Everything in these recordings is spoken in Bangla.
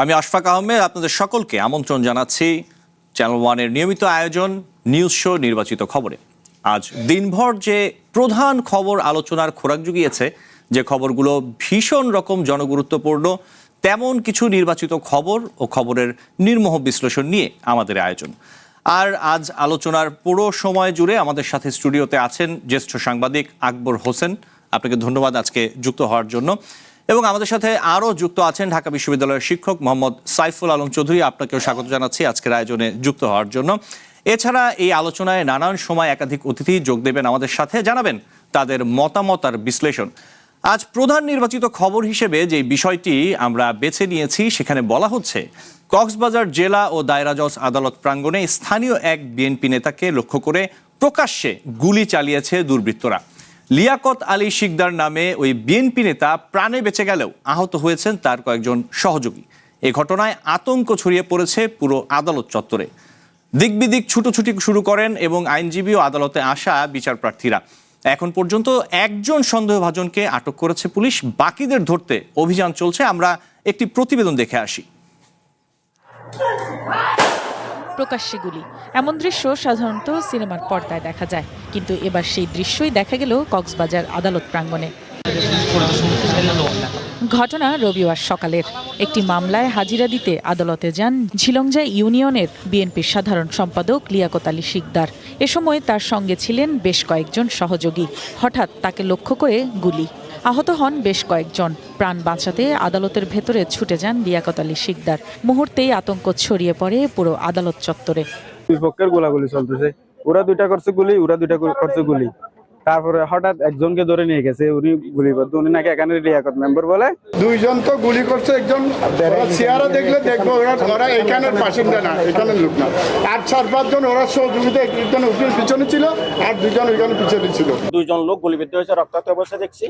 আমি আশফাক আহমেদ আপনাদের সকলকে আমন্ত্রণ জানাচ্ছি চ্যানেল ওয়ানের নিয়মিত আয়োজন নিউজ শো নির্বাচিত খবরে। আজ দিনভর যে প্রধান খবর আলোচনার খোরাক জুগিয়েছে, যে খবরগুলো ভীষণ রকম জনগুরুত্বপূর্ণ, তেমন কিছু নির্বাচিত খবর ও খবরের নির্মোহ বিশ্লেষণ নিয়ে আমাদের আয়োজন। আর আজ আলোচনার পুরো সময় জুড়ে আমাদের সাথে স্টুডিওতে আছেন জ্যেষ্ঠ সাংবাদিক আকবর হোসেন। আপনাকে ধন্যবাদ আজকে যুক্ত হওয়ার জন্য। এবং আমাদের সাথে আরও যুক্ত আছেন ঢাকা বিশ্ববিদ্যালয়ের শিক্ষক মোহাম্মদ সাইফুল আলম চৌধুরী। আপনাকেও স্বাগত জানাচ্ছি আজকের আয়োজনে যুক্ত হওয়ার জন্য। এছাড়া এই আলোচনায় নানান সময় একাধিক অতিথি যোগ দেবেন আমাদের সাথে, জানাবেন তাদের মতামত আর বিশ্লেষণ। আজ প্রধান নির্বাচিত খবর হিসেবে যে বিষয়টি আমরা বেছে নিয়েছি, সেখানে বলা হচ্ছে কক্সবাজার জেলা ও দায়রা জজ আদালত প্রাঙ্গণে স্থানীয় এক বিএনপি নেতাকে লক্ষ্য করে প্রকাশ্যে গুলি চালিয়েছে দুর্বৃত্তরা। লিয়াকত আলী শিকদার নামে ওই বিএনপি নেতা প্রাণে বেঁচে গেলেও আহত হয়েছেন তার কয়েকজন সহযোগী। এ ঘটনায় আতঙ্ক ছড়িয়ে পড়েছে পুরো আদালত চত্বরে। দিক বিদিক ছুটোছুটি শুরু করেন এবং আইনজীবী ও আদালতে আসা বিচার প্রার্থীরা। এখন পর্যন্ত একজন সন্দেহভাজনকে আটক করেছে পুলিশ, বাকিদের ধরতে অভিযান চলছে। আমরা একটি প্রতিবেদন দেখে আসি। প্রকাশ্যে গুলি, এমন দৃশ্য সাধারণত সিনেমার পর্দায় দেখা যায়, কিন্তু এবার সেই দৃশ্যই দেখা গেল কক্সবাজার আদালত প্রাঙ্গণে। ঘটনা রবিবার সকালের একটি মামলায় হাজিরা দিতে আদালতে যান ঝিলংজা ইউনিয়নের বিএনপির সাধারণ সম্পাদক লিয়াকত আলী শিকদার। এ সময় তার সঙ্গে ছিলেন বেশ কয়েকজন সহযোগী। হঠাৎ তাকে লক্ষ্য করে গুলি, আহত হন বেশ কয়েকজন। প্রাণ বাঁচাতে আদালতের ভেতরে ছুটে যান লিয়াকত আলী শিকদার। মুহূর্তেই আতঙ্ক ছড়িয়ে পড়ে পুরো আদালত চত্বরে। দুই পক্ষের গোলাগুলি চলতেছে, ওরা দুইটা করছে গুলি, ওরা দুইটা করছে গুলি। তারপরে হঠাৎ একজনকে ধরে নিয়ে গেছে, উনি গুলি করতে, উনি নাকি এখানে লিয়াকত মেম্বার বলে। দুইজন তো গুলি করছে, একজন চেয়ারা দেখলে দেখবো ওরা এখানের বাসিন্দা না, এখানের লোক না। আর 4-5 জন ওরা সহযোগিতা, একজন উকিল পিছনে ছিল আর দুইজন ওইখানে পিছনে ছিল। দুইজন লোক গুলিবিদ্ধ হয়েছে, রক্তাক্ত অবস্থায় দেখছি।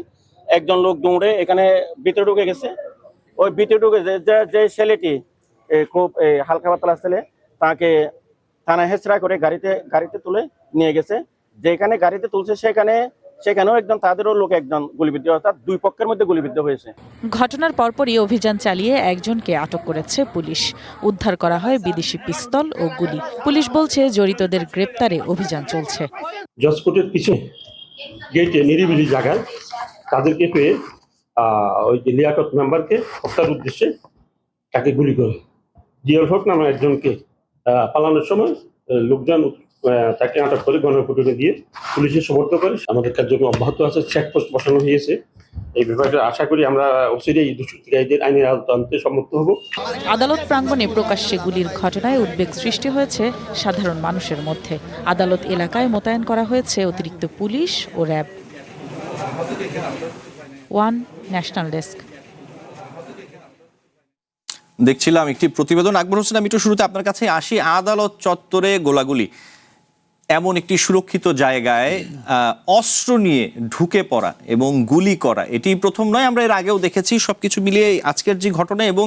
একজন লোক দৌড়ে এখানে ভিতরে ঢুকে গেছে। ওই ভিতরে ঢুকে যে ছেলেটি খুব হালকা পাতলা ছেলে, তাকে থানায় হেঁচড়া করে গাড়িতে তুলে নিয়ে গেছে। যেখানে গাড়িতে তুলছে সেখানেও একজন তাদেরও লোক একজন গুলিবিদ্ধ, অর্থাৎ দুই পক্ষের মধ্যে গুলিবিদ্ধ হয়েছে। ঘটনার পরপরই অভিযান চালিয়ে একজনকে আটক করেছে পুলিশ। উদ্ধার করা হয় বিদেশি পিস্তল ও গুলি। পুলিশ বলছে জড়িতদের গ্রেপ্তারে অভিযান চলছে। জজকোর্টের পিছনে গেটে নিরিবিলি জায়গায় তাদেরকে পেয়ে ওই যে লিয়াকত মেম্বারকে হত্যার উদ্দেশ্যে তাকে গুলি করে। জিয়াল হক নামে একজনকে পালানোর সময় লোকজন তাকে আটক করে গণপিটুনি দিয়ে পুলিশে সোপর্দ করে। আমাদের কার্যক্রম অব্যাহত আছে, চেকপোস্ট বসানো হয়েছে। এই ব্যাপারে আশা করি আমরা অচিরেই এই দুষ্কৃতিকারীদের আইনের আওতায় আনতে সম্মত হব। আদালত প্রাঙ্গণে প্রকাশ্যে গুলির ঘটনায় উদ্বেগ সৃষ্টি হয়েছে সাধারণ মানুষের মধ্যে। আদালত এলাকায় মোতায়েন করা হয়েছে অতিরিক্ত পুলিশ ও র্যাব। One national desk. দেখছিলাম একটি প্রতিবেদন। আকবর হোসেন, আমি একটু শুরুতে আপনার কাছে আসি। আদালত চত্বরে গোলাগুলি, এমন একটি সুরক্ষিত জায়গায় অস্ত্র নিয়ে ঢুকে পড়া এবং গুলি করা, এটি প্রথম নয়, আমরা এর আগেও দেখেছি। সবকিছু মিলিয়ে আজকের যে ঘটনা এবং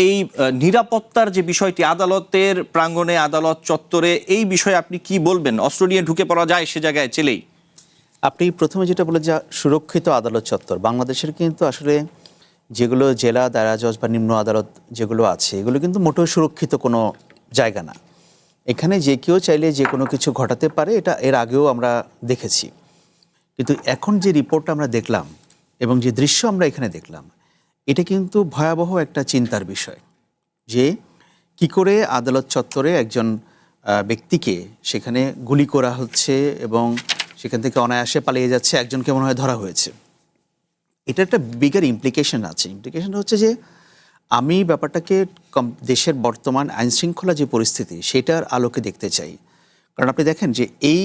এই নিরাপত্তার যে বিষয়টি আদালতের প্রাঙ্গণে, আদালত চত্বরে, এই বিষয়ে আপনি কি বলবেন? অস্ত্র নিয়ে ঢুকে পড়া যায় সে জায়গায় চেলেই? আপনি প্রথমে যেটা বলে যে সুরক্ষিত আদালত চত্বর, বাংলাদেশের কিন্তু আসলে যেগুলো জেলা, দায়রা জজ বা নিম্ন আদালত যেগুলো আছে, এগুলো কিন্তু মোটেও সুরক্ষিত কোনো জায়গা না। এখানে যে কেউ চাইলে যে কোনো কিছু ঘটাতে পারে, এটা এর আগেও আমরা দেখেছি। কিন্তু এখন যে রিপোর্টটা আমরা দেখলাম এবং যে দৃশ্য আমরা এখানে দেখলাম, এটা কিন্তু ভয়াবহ একটা চিন্তার বিষয় যে কি করে আদালত চত্বরে একজন ব্যক্তিকে সেখানে গুলি করা হচ্ছে এবং সেখান থেকে অনায়াসে পালিয়ে যাচ্ছে, একজনকে মনে হয় ধরা হয়েছে। এটা একটা বিগার ইমপ্লিকেশন আছে। ইমপ্লিকেশনটা হচ্ছে যে আমি ব্যাপারটাকে দেশের বর্তমান আইনশৃঙ্খলা যে পরিস্থিতি, সেটার আলোকে দেখতে চাই। কারণ আপনি দেখেন যে এই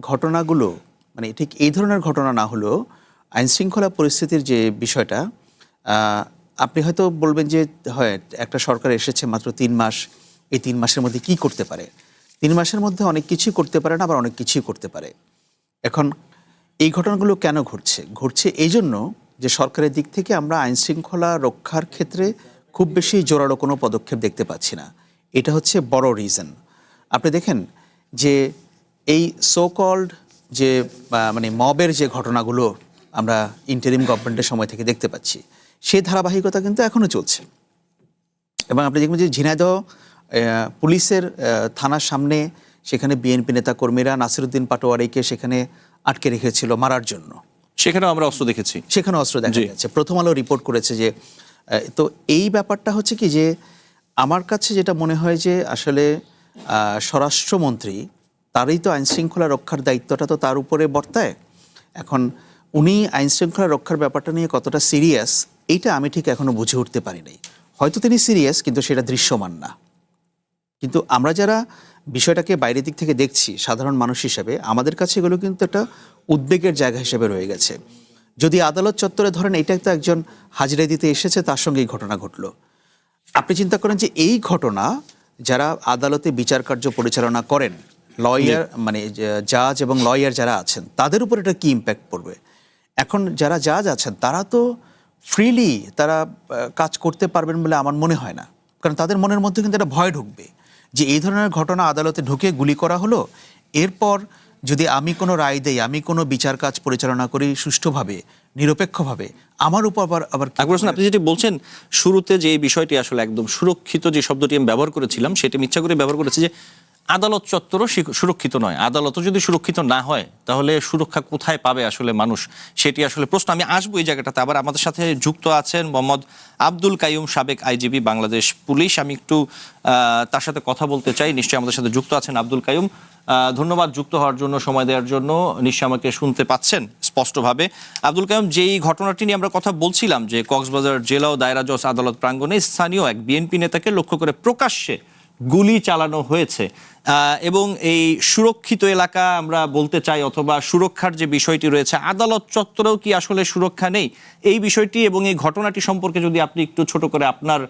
ঘটনাগুলো, মানে ঠিক এই ধরনের ঘটনা না হলেও আইনশৃঙ্খলা পরিস্থিতির যে বিষয়টা, আপনি হয়তো বলবেন যে হয় একটা সরকার এসেছে মাত্র 3 মাস, এই 3 মাসের মধ্যে কি করতে পারে? 3 মাসের মধ্যে অনেক কিছুই করতে পারে না, আবার অনেক কিছুই করতে পারে। এখন এই ঘটনাগুলো কেন ঘটছে এই জন্য যে সরকারের দিক থেকে আমরা আইনশৃঙ্খলা রক্ষার ক্ষেত্রে খুব বেশি জোরালো কোনো পদক্ষেপ দেখতে পাচ্ছি না। এটা হচ্ছে বড় রিজন। আপনি দেখেন যে এই সো কল্ড যে মানে মবের যে ঘটনাগুলো আমরা ইন্টারিম গভর্নমেন্টের সময় থেকে দেখতে পাচ্ছি, সেই ধারাবাহিকতা কিন্তু এখনও চলছে। এবং আপনি দেখবেন যে ঝিনাইদহ পুলিশের থানার সামনে সেখানে বিএনপি নেতা কর্মীরা নাসিরউদ্দিন পাটোয়ারিকে সেখানে আটকে রেখেছিল মারার জন্য। সেখানেও আমরা অস্ত্র দেখেছি। সেখানে অস্ত্র দেখা যাচ্ছে। প্রথম আলো রিপোর্ট করেছে যে তো এই ব্যাপারটা হচ্ছে কি যে আমার কাছে যেটা মনে হয় যে আসলে স্বরাষ্ট্রমন্ত্রী তারই তো আইনশৃঙ্খলা রক্ষার দায়িত্বটা তো তার উপরে বর্তায়। এখন উনি আইনশৃঙ্খলা রক্ষার ব্যাপারটা নিয়ে কতটা সিরিয়াস এইটা আমি ঠিক এখনো বুঝে উঠতে পারি নাই। হয়তো তিনি সিরিয়াস, কিন্তু সেটা দৃশ্যমান না। কিন্তু আমরা যারা বিষয়টাকে বাইরের দিক থেকে দেখছি সাধারণ মানুষ হিসেবে, আমাদের কাছে এগুলো কিন্তু একটা উদ্বেগের জায়গা হিসেবে রয়ে গেছে। যদি আদালত চত্বরে ধরেন এটা তো একজন হাজিরা দিতে এসেছে, তার সঙ্গে এই ঘটনা ঘটলো, আপনি চিন্তা করেন যে এই ঘটনা যারা আদালতে বিচার কার্য পরিচালনা করেন, লয়ার মানে জাজ এবং লয়ার যারা আছেন, তাদের উপর এটা কি ইম্প্যাক্ট পড়বে। এখন যারা জাজ আছেন তারা তো ফ্রিলি তারা কাজ করতে পারবেন বলে আমার মনে হয় না, কারণ তাদের মনের মধ্যে কিন্তু একটা ভয় ঢুকবে যে এই ধরনের ঘটনা আদালতে ঢুকে গুলি করা হলো, এরপর যদি আমি কোনো রায় দেই, আমি কোনো বিচার কাজ পরিচালনা করি সুষ্ঠুভাবে নিরপেক্ষভাবে, আমার উপর আবার আকবর হোসেন, আপনি যেটি বলছেন শুরুতে যে এই বিষয়টি আসলে একদম সুরক্ষিত যে শব্দটি আমি ব্যবহার করেছিলাম সেটি ইচ্ছা করে ব্যবহার করেছি যে আদালত চত্বরও সুরক্ষিত নয়। আদালতও যদি সুরক্ষিত না হয় তাহলে সুরক্ষা কোথায় পাবে আসলে মানুষ, সেটি আসলে প্রশ্ন। আমি আসবো এই জায়গাটাতে। আবার আমাদের সাথে যুক্ত আছেন মোহাম্মদ আব্দুল কাইয়ুম, সাবেক আইজিপি বাংলাদেশ পুলিশ। আমি একটু তার সাথে কথা বলতে চাই। নিশ্চয়ই আমাদের সাথে যুক্ত আছেন আব্দুল কাইয়ুম। ধন্যবাদ যুক্ত হওয়ার জন্য, সময় দেওয়ার জন্য। নিশ্চয়ই আমাকে শুনতে পাচ্ছেন স্পষ্টভাবে। আব্দুল কাইয়ুম, যেই ঘটনাটি নিয়ে আমরা কথা বলছিলাম যে কক্সবাজার জেলা ও দায়রা জজ আদালত প্রাঙ্গণে স্থানীয় এক বিএনপি নেতাকে লক্ষ্য করে প্রকাশ্যে গুলি চালানো হয়েছে, এবং এই সুরক্ষিত এলাকা আমরা বলতে চাই, অথবা সুরক্ষার যে বিষয়টি রয়েছে, আদালত চত্বরেও কি আসলে সুরক্ষা নেই? এই বিষয়টি এবং এই ঘটনাটি সম্পর্কে যদি আপনি একটু ছোট করে আপনার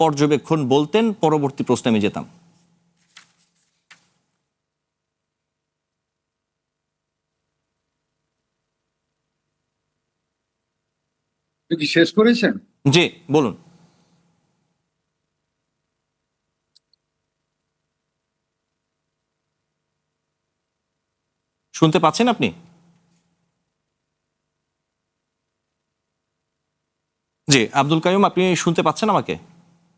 পর্যবেক্ষণ বলতেন, পরবর্তী প্রশ্নে আমি যেতাম। কি শেষ করেছেন? জি বলুন। শুনতে পাচ্ছেন আপনি? জি আব্দুল কাইয়ুম, আপনি শুনতে পাচ্ছেন আমাকে?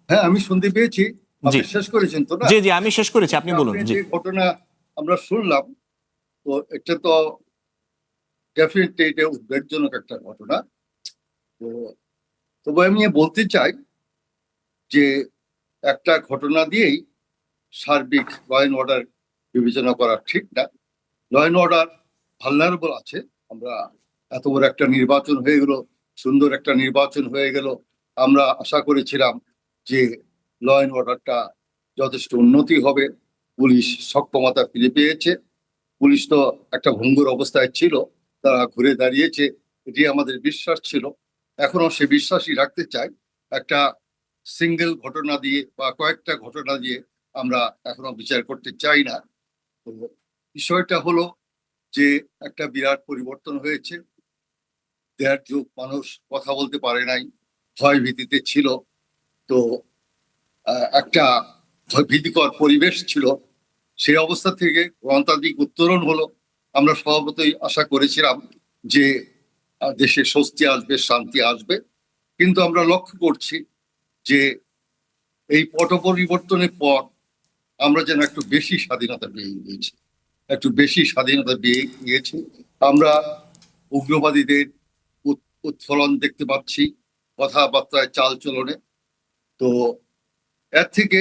হ্যাঁ, আমি শুনতে পেয়েছি। আপনি শেষ করেছেন তো না? জি জি, আমি শেষ করেছি, আপনি বলুন। জি, যে ঘটনা আমরা শুনলাম, তো এটা তো ডেফিনেটলি এটা উদ্বেগজনক একটা ঘটনা। তো তবে আমি বলতে চাই যে একটা ঘটনা দিয়েই সার্বিক ল অ্যান্ড অর্ডার বিবেচনা করা ঠিক না। ল অ্যান্ড অর্ডার ভালনারেবল আছে। আমরা এত বড় একটা নির্বাচন হয়ে গেল, সুন্দর একটা নির্বাচন হয়ে গেল, আমরা আশা করেছিলাম যে ল অ্যান্ড অর্ডারটা যথেষ্ট উন্নতি হবে, পুলিশ সক্ষমতা ফিরে পেয়েছে, পুলিশ তো একটা ভঙ্গুর অবস্থায় ছিল, তারা ঘুরে দাঁড়িয়েছে, এটি আমাদের বিশ্বাস ছিল। এখনো সে বিশ্বাসই রাখতে চাই। একটা সিঙ্গেল ঘটনা দিয়ে বা কয়েকটা ঘটনা দিয়ে আমরা এখনো বিচার করতে চাই না। তো বিষয়টা হলো যে একটা বিরাট পরিবর্তন হয়েছে। 1.5 যুগ মানুষ কথা বলতে পারে নাই, ভয় ভীতিতে ছিল। তো একটা ভীতিকর পরিবেশ ছিল। সেই অবস্থা থেকে গণতান্ত্রিক উত্তরণ হলো। আমরা স্বভাবতই আশা করেছিলাম যে দেশে স্বস্তি আসবে, শান্তি আসবে, কিন্তু আমরা লক্ষ্য করছি যে এই পট পরিবর্তনের পর আমরা যেন একটু বেশি স্বাধীনতা পেয়ে গিয়েছি, একটু বেশি স্বাধীনতা পেয়ে গিয়েছি। আমরা উগ্রবাদীদের উৎফলন দেখতে পাচ্ছি কথাবার্তায়, চাল চলনে। তো এর থেকে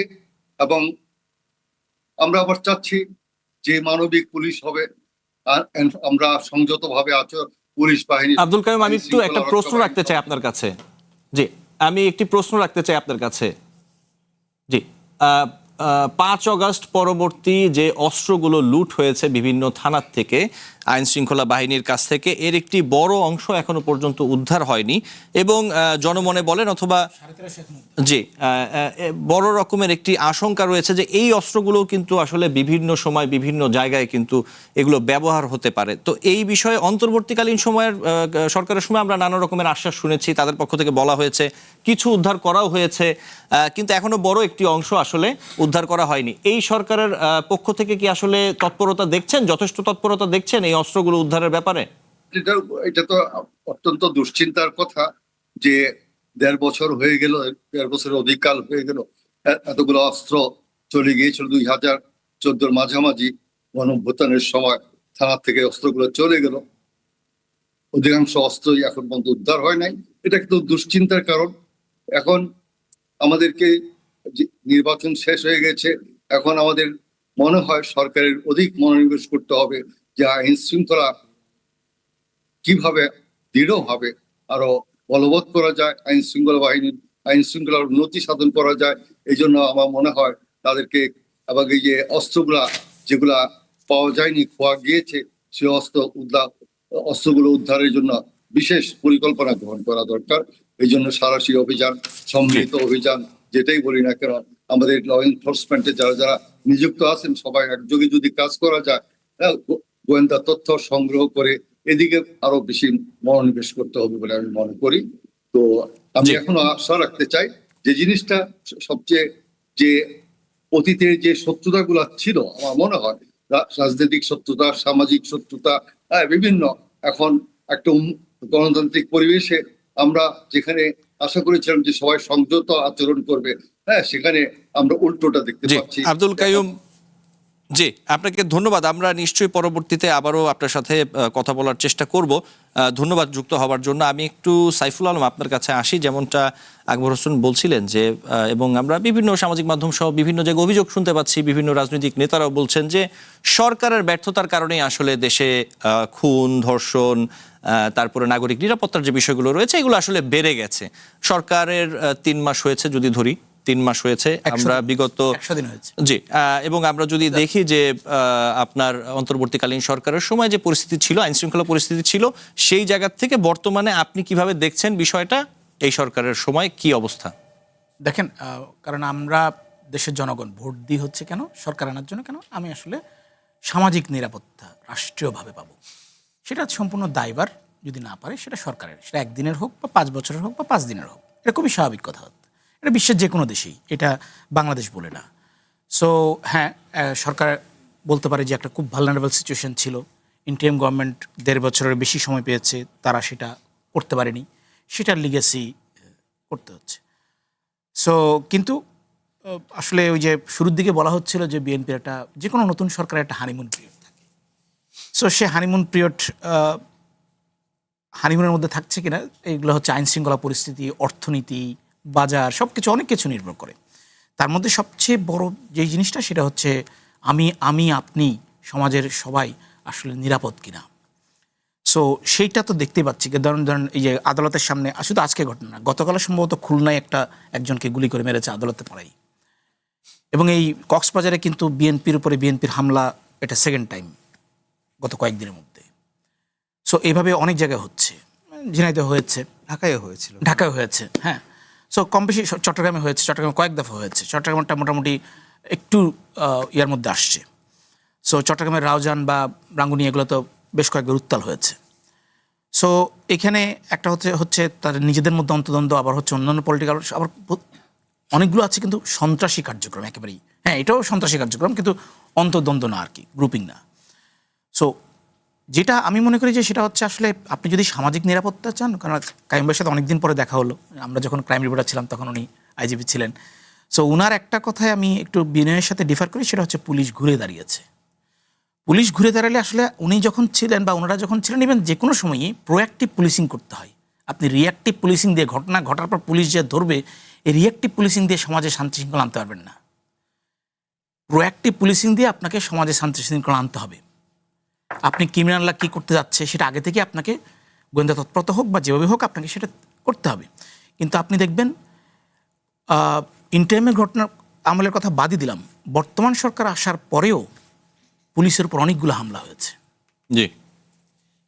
এবং আমরা আবার চাচ্ছি যে মানবিক পুলিশ হবে, আমরা সংযতভাবে পুলিশ বাহিনী। আব্দুল কাইয়ুম, আমি একটু একটা প্রশ্ন রাখতে চাই আপনার কাছে। জি, আমি একটি প্রশ্ন রাখতে চাই আপনার কাছে। জি, 5 অগস্ট পরবর্তী যে অস্ত্রগুলো লুট হয়েছে বিভিন্ন থানার থেকে, আইন শৃঙ্খলা বাহিনীর কাছ থেকে, এর একটি বড় অংশ এখনো পর্যন্ত উদ্ধার হয়নি, এবং জনমনে বলেন অথবা জি বড় রকমের একটি আশঙ্কা রয়েছে যে এই অস্ত্রগুলো কিন্তু আসলে বিভিন্ন সময় বিভিন্ন জায়গায় কিন্তু এগুলো ব্যবহার হতে পারে। তো এই বিষয়ে অন্তর্বর্তীকালীন সময়ের সরকারের সময় আমরা নানা রকমের আশ্বাস শুনেছি, তাদের পক্ষ থেকে বলা হয়েছে কিছু উদ্ধার করাও হয়েছে, কিন্তু এখনো বড় একটি অংশ আসলে উদ্ধার করা হয়নি। এই সরকারের পক্ষ থেকে কি আসলে তৎপরতা দেখছেন, যথেষ্ট তৎপরতা দেখছেন এই অস্ত্রগুলো উদ্ধারের ব্যাপারে? এটা তো অত্যন্ত দুশ্চিন্তার কথা যে 1.5 বছর হয়ে গেল, 1.5 বছরের অধিক কাল হয়ে গেল, এতগুলো অস্ত্র চলে গিয়েছিল 2014 মাঝামাঝি গণঅভ্যুত্থানের সময় থানা থেকে অস্ত্রগুলো চলে গেল। অধিকাংশ অস্ত্রই এখন পর্যন্ত উদ্ধার হয় নাই। এটা কিন্তু দুশ্চিন্তার কারণ। এখন আমাদেরকে নির্বাচন শেষ হয়ে গেছে, এখন আমাদের মনে হয় সরকারের অধিক মনোনিবেশ করতে হবে যে আইন শৃঙ্খলা কিভাবে দৃঢ়ভাবে আরো বলবৎ করা যায়, আইন শৃঙ্খলার উন্নতি সাধন করা যায়। এই জন্য আমার মনে হয় তাদেরকে এবং এই যে অস্ত্রগুলা যেগুলা পাওয়া যায়নি, খোয়া গিয়েছে, সে অস্ত্রগুলো উদ্ধারের জন্য বিশেষ পরিকল্পনা গ্রহণ করা দরকার। এই জন্য সারাশি অভিযান, সম্মিলিত অভিযান, যেটাই বলি না কেন, আমাদের ল এনফোর্সমেন্টে যারা যারা নিযুক্ত আছেন সবাই একযোগে যদি কাজ করা যায়, গোয়েন্দা তথ্য সংগ্রহ করে এদিকে আরো বেশি মনোনিবেশ করতে হবে বলে আমি মনে করি। তো আমি এখনো আশা রাখতে চাই যে জিনিসটা সবচেয়ে যে অতীতের যে শত্রুতা গুলা ছিল, আমার মনে হয় রাজনৈতিক শত্রুতা, সামাজিক শত্রুতা, বিভিন্ন, এখন একটা গণতান্ত্রিক পরিবেশে আমরা যেখানে আশা করেছিলাম যে সবাই সংযত আচরণ করবে, সেখানে আমরা উল্টোটা দেখতে পাচ্ছি। আব্দুল কাইয়ুম, জি আপনাকে ধন্যবাদ। আমরা নিশ্চয়ই পরবর্তীতে আবারও আপনার সাথে কথা বলার চেষ্টা করব। ধন্যবাদ যুক্ত হওয়ার জন্য। আমি একটু সাইফুল আলম আপনার কাছে আসি। যেমনটা আকবর হোসেন বলছিলেন যে, এবং আমরা বিভিন্ন সামাজিক মাধ্যম সহ বিভিন্ন জায়গায় অভিযোগ শুনতে পাচ্ছি, বিভিন্ন রাজনৈতিক নেতারাও বলছেন যে সরকারের ব্যর্থতার কারণেই আসলে দেশে খুন, ধর্ষণ, তারপরে নাগরিক নিরাপত্তার যে বিষয়গুলো রয়েছে এগুলো আসলে বেড়ে গেছে। সরকারের 3 মাস হয়েছে, যদি ধরি 3 মাস হয়েছে, আমরা বিগত 100 দিন হয়েছে, জি, এবং আমরা যদি দেখি যে আপনার অন্তর্বর্তীকালীন সরকারের সময় যে পরিস্থিতি ছিল, আইন শৃঙ্খলা পরিস্থিতি ছিল, সেই জায়গা থেকে বর্তমানে আপনি কিভাবে দেখছেন বিষয়টা? এই সরকারের সময় কি অবস্থা? দেখেন, কারণ আমরা দেশের জনগণ ভোট দিই হচ্ছে কেন, সরকার আনার জন্য কেন, আমি আসলে সামাজিক নিরাপত্তা রাষ্ট্রীয়ভাবে পাবো, সেটা সম্পূর্ণ দায়ভার যদি না পারে সেটা সরকারের, সেটা 1 দিনের হোক বা 5 বছরের হোক বা 5 দিনের হোক, এটা খুবই স্বাভাবিক কথা। এটা বিশ্বের যে কোনো দেশেই, এটা বাংলাদেশ বলে না। সো হ্যাঁ, সরকার বলতে পারে যে একটা খুব ভালনারেবল সিচুয়েশন ছিল, ইন্টারিম গভর্নমেন্ট 1.5 বছরের বেশি সময় পেয়েছে, তারা সেটা করতে পারেনি, সেটার লিগেসি করতে হচ্ছে। সো কিন্তু আসলে ওই যে শুরুর দিকে বলা হচ্ছিল যে বিএনপির একটা, যে কোনো নতুন সরকারের একটা হানিমুন পিরিয়ড থাকে। সো সে হানিমুন পিরিয়ড হানিমুনের মধ্যে থাকছে কিনা, এইগুলো হচ্ছে আইন শৃঙ্খলা পরিস্থিতি, অর্থনীতি, বাজার, সব কিছু, অনেক কিছু নির্ভর করে। তার মধ্যে সবচেয়ে বড় যে জিনিসটা সেটা হচ্ছে আমি আপনি সমাজের সবাই আসলে নিরাপদ কিনা। সো সেইটা তো দেখতেই পাচ্ছি। ধরেন এই যে আদালতের সামনে, শুধু আজকে ঘটনা না, গতকাল সম্ভবত খুলনায় একজনকে গুলি করে মেরেছে আদালতে পাড়াই, এবং এই কক্সবাজারে কিন্তু বিএনপির হামলা, এটা 2nd টাইম গত কয়েকদিনের মধ্যে। সো এইভাবে অনেক জায়গায় হচ্ছে, ঝিনাইদহ হয়েছে, ঢাকায় হয়েছে, হ্যাঁ। সো কম বেশি চট্টগ্রামে হয়েছে, চট্টগ্রামে কয়েক দফা হয়েছে, চট্টগ্রামটা মোটামুটি একটু ইয়ার মধ্যে আসছে। সো চট্টগ্রামের রাউজান বা রাঙ্গুনি এগুলো তো বেশ কয়েকবার উত্তাল হয়েছে। সো এখানে একটা হচ্ছে তাদের নিজেদের মধ্যে অন্তদ্বন্দ্ব, আবার হচ্ছে অন্যান্য পলিটিক্যাল, আবার অনেকগুলো আছে কিন্তু সন্ত্রাসী কার্যক্রম একেবারেই, হ্যাঁ এটাও সন্ত্রাসী কার্যক্রম, কিন্তু অন্তর্দ্বন্দ্ব না আর কি, গ্রুপিং না। সো যেটা আমি মনে করি যে সেটা হচ্ছে আসলে আপনি যদি সামাজিক নিরাপত্তা চান, কারণ কাইম ভাইয়ের সাথে অনেকদিন পরে দেখা হলো, আমরা যখন ক্রাইম রিপোর্টার ছিলাম তখন উনি আইজিপি ছিলেন। সো উনার একটা কথায় আমি একটু বিনয়ের সাথে ডিফার করি, সেটা হচ্ছে পুলিশ ঘুরে দাঁড়িয়েছে। পুলিশ ঘুরে দাঁড়ালে আসলে উনি যখন ছিলেন বা ওনারা যখন ছিলেন, ইভেন যে কোনো সময়ই প্রোঅ্যাক্টিভ পুলিশিং করতে হয়। আপনি রিঅ্যাক্টিভ পুলিশিং দিয়ে ঘটনা ঘটার পর পুলিশ যে ধরবে, এই রিঅ্যাক্টিভ পুলিশিং দিয়ে সমাজে শান্তি শৃঙ্খলা আনতে পারবেন না। প্রোঅ্যাক্টিভ পুলিশিং দিয়ে আপনাকে সমাজে শান্তি শৃঙ্খলা আনতে হবে। আপনি ক্রিমিনালরা কী করতে যাচ্ছে সেটা আগে থেকে আপনাকে গোয়েন্দা তৎপরতা হোক বা যেভাবে হোক আপনাকে সেটা করতে হবে। কিন্তু আপনি দেখবেন ইন্টারিমের ঘটনার আমলের কথা বাদই দিলাম, বর্তমান সরকার আসার পরেও পুলিশের উপর অনেকগুলো হামলা হয়েছে। জি।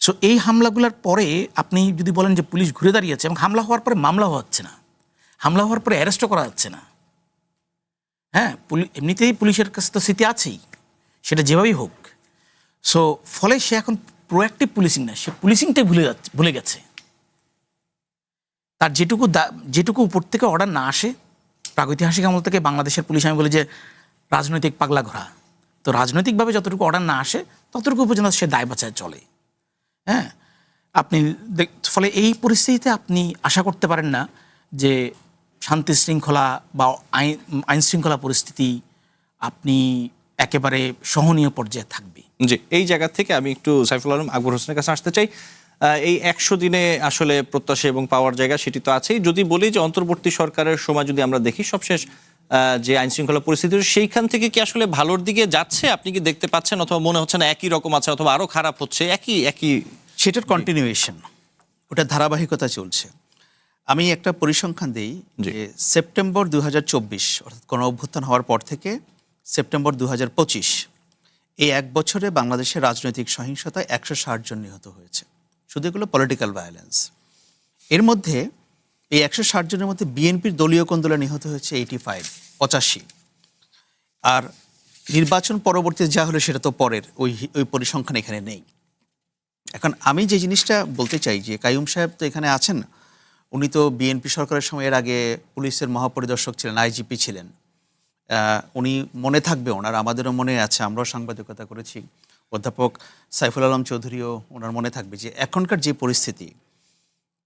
সো এই হামলাগুলোর পরে আপনি যদি বলেন যে পুলিশ ঘুরে দাঁড়িয়েছে, এবং হামলা হওয়ার পরে মামলা হচ্ছে না, হামলা হওয়ার পরে অ্যারেস্টও করা যাচ্ছে না। হ্যাঁ, এমনিতেই পুলিশের কাছে তো স্মৃতি আছেই, সেটা যেভাবেই হোক। সো ফলে সে এখন প্রোঅ্যাক্টিভ পুলিশিং না, সে পুলিশিংটাই ভুলে গেছে। তার যেটুকু উপর থেকে অর্ডার না আসে, প্রাগৈতিহাসিক আমল থেকে বাংলাদেশের পুলিশ, আমি বলি যে রাজনৈতিক পাগলা ঘোড়া। তো রাজনৈতিকভাবে যতটুকু অর্ডার না আসে ততটুকু পর্যন্ত সে দায় বাঁচায় চলে। হ্যাঁ, আপনি ফলে এই পরিস্থিতিতে আপনি আশা করতে পারেন না যে শান্তি শৃঙ্খলা বা আইন শৃঙ্খলা পরিস্থিতি আপনি একেবারে সহনীয় পর্যায়ে থাকবে। জি, এই জায়গা থেকে আমি একটু সাইফুল আলম আকবর হোসেনের কাছে আসতে চাই। এই 100 দিনে আসলে প্রত্যাশা এবং পাওয়ার জায়গা সেটি তো আছেই। যদি বলি যে অন্তর্বর্তী সরকারের সময় যদি আমরা দেখি সবশেষ যে আইন শৃঙ্খলা পরিস্থিতি সেইখান থেকে কি আসলে ভালোর দিকে যাচ্ছে, আপনি কি দেখতে পাচ্ছেন, অথবা মনে হচ্ছে না একই রকম আছে অথবা আরো খারাপ হচ্ছে? একই সেটার কন্টিনিউয়েশন, ওটা ধারাবাহিকতা চলছে। আমি একটা পরিসংখ্যান দিই যে সেপ্টেম্বর 2024 অর্থাৎ গণ অভ্যুত্থান হওয়ার পর থেকে সেপ্টেম্বর 2025 এই 1 বছরে বাংলাদেশের রাজনৈতিক সহিংসতায় 160 জন নিহত হয়েছে, শুধু এগুলো পলিটিক্যাল ভায়োলেন্স। এর মধ্যে এই 160 জনের মধ্যে বিএনপির দলীয় কোন্দলে নিহত হয়েছে 85 আর নির্বাচন পরবর্তী যা হলো সেটা তো পরের, ওই পরিসংখ্যান এখানে নেই। এখন আমি যে জিনিসটা বলতে চাই যে কাইয়ুম সাহেব তো এখানে আছেন, উনি তো বিএনপি সরকারের সময় এর আগে পুলিশের মহাপরিদর্শক ছিলেন, আইজিপি ছিলেন। উনি মনে থাকবে, ওনার আমাদেরও মনে আছে, আমরাও সাংবাদিকতা করেছি, অধ্যাপক সাইফুল আলম চৌধুরীও ওনার মনে থাকবে যে এখনকার যে পরিস্থিতি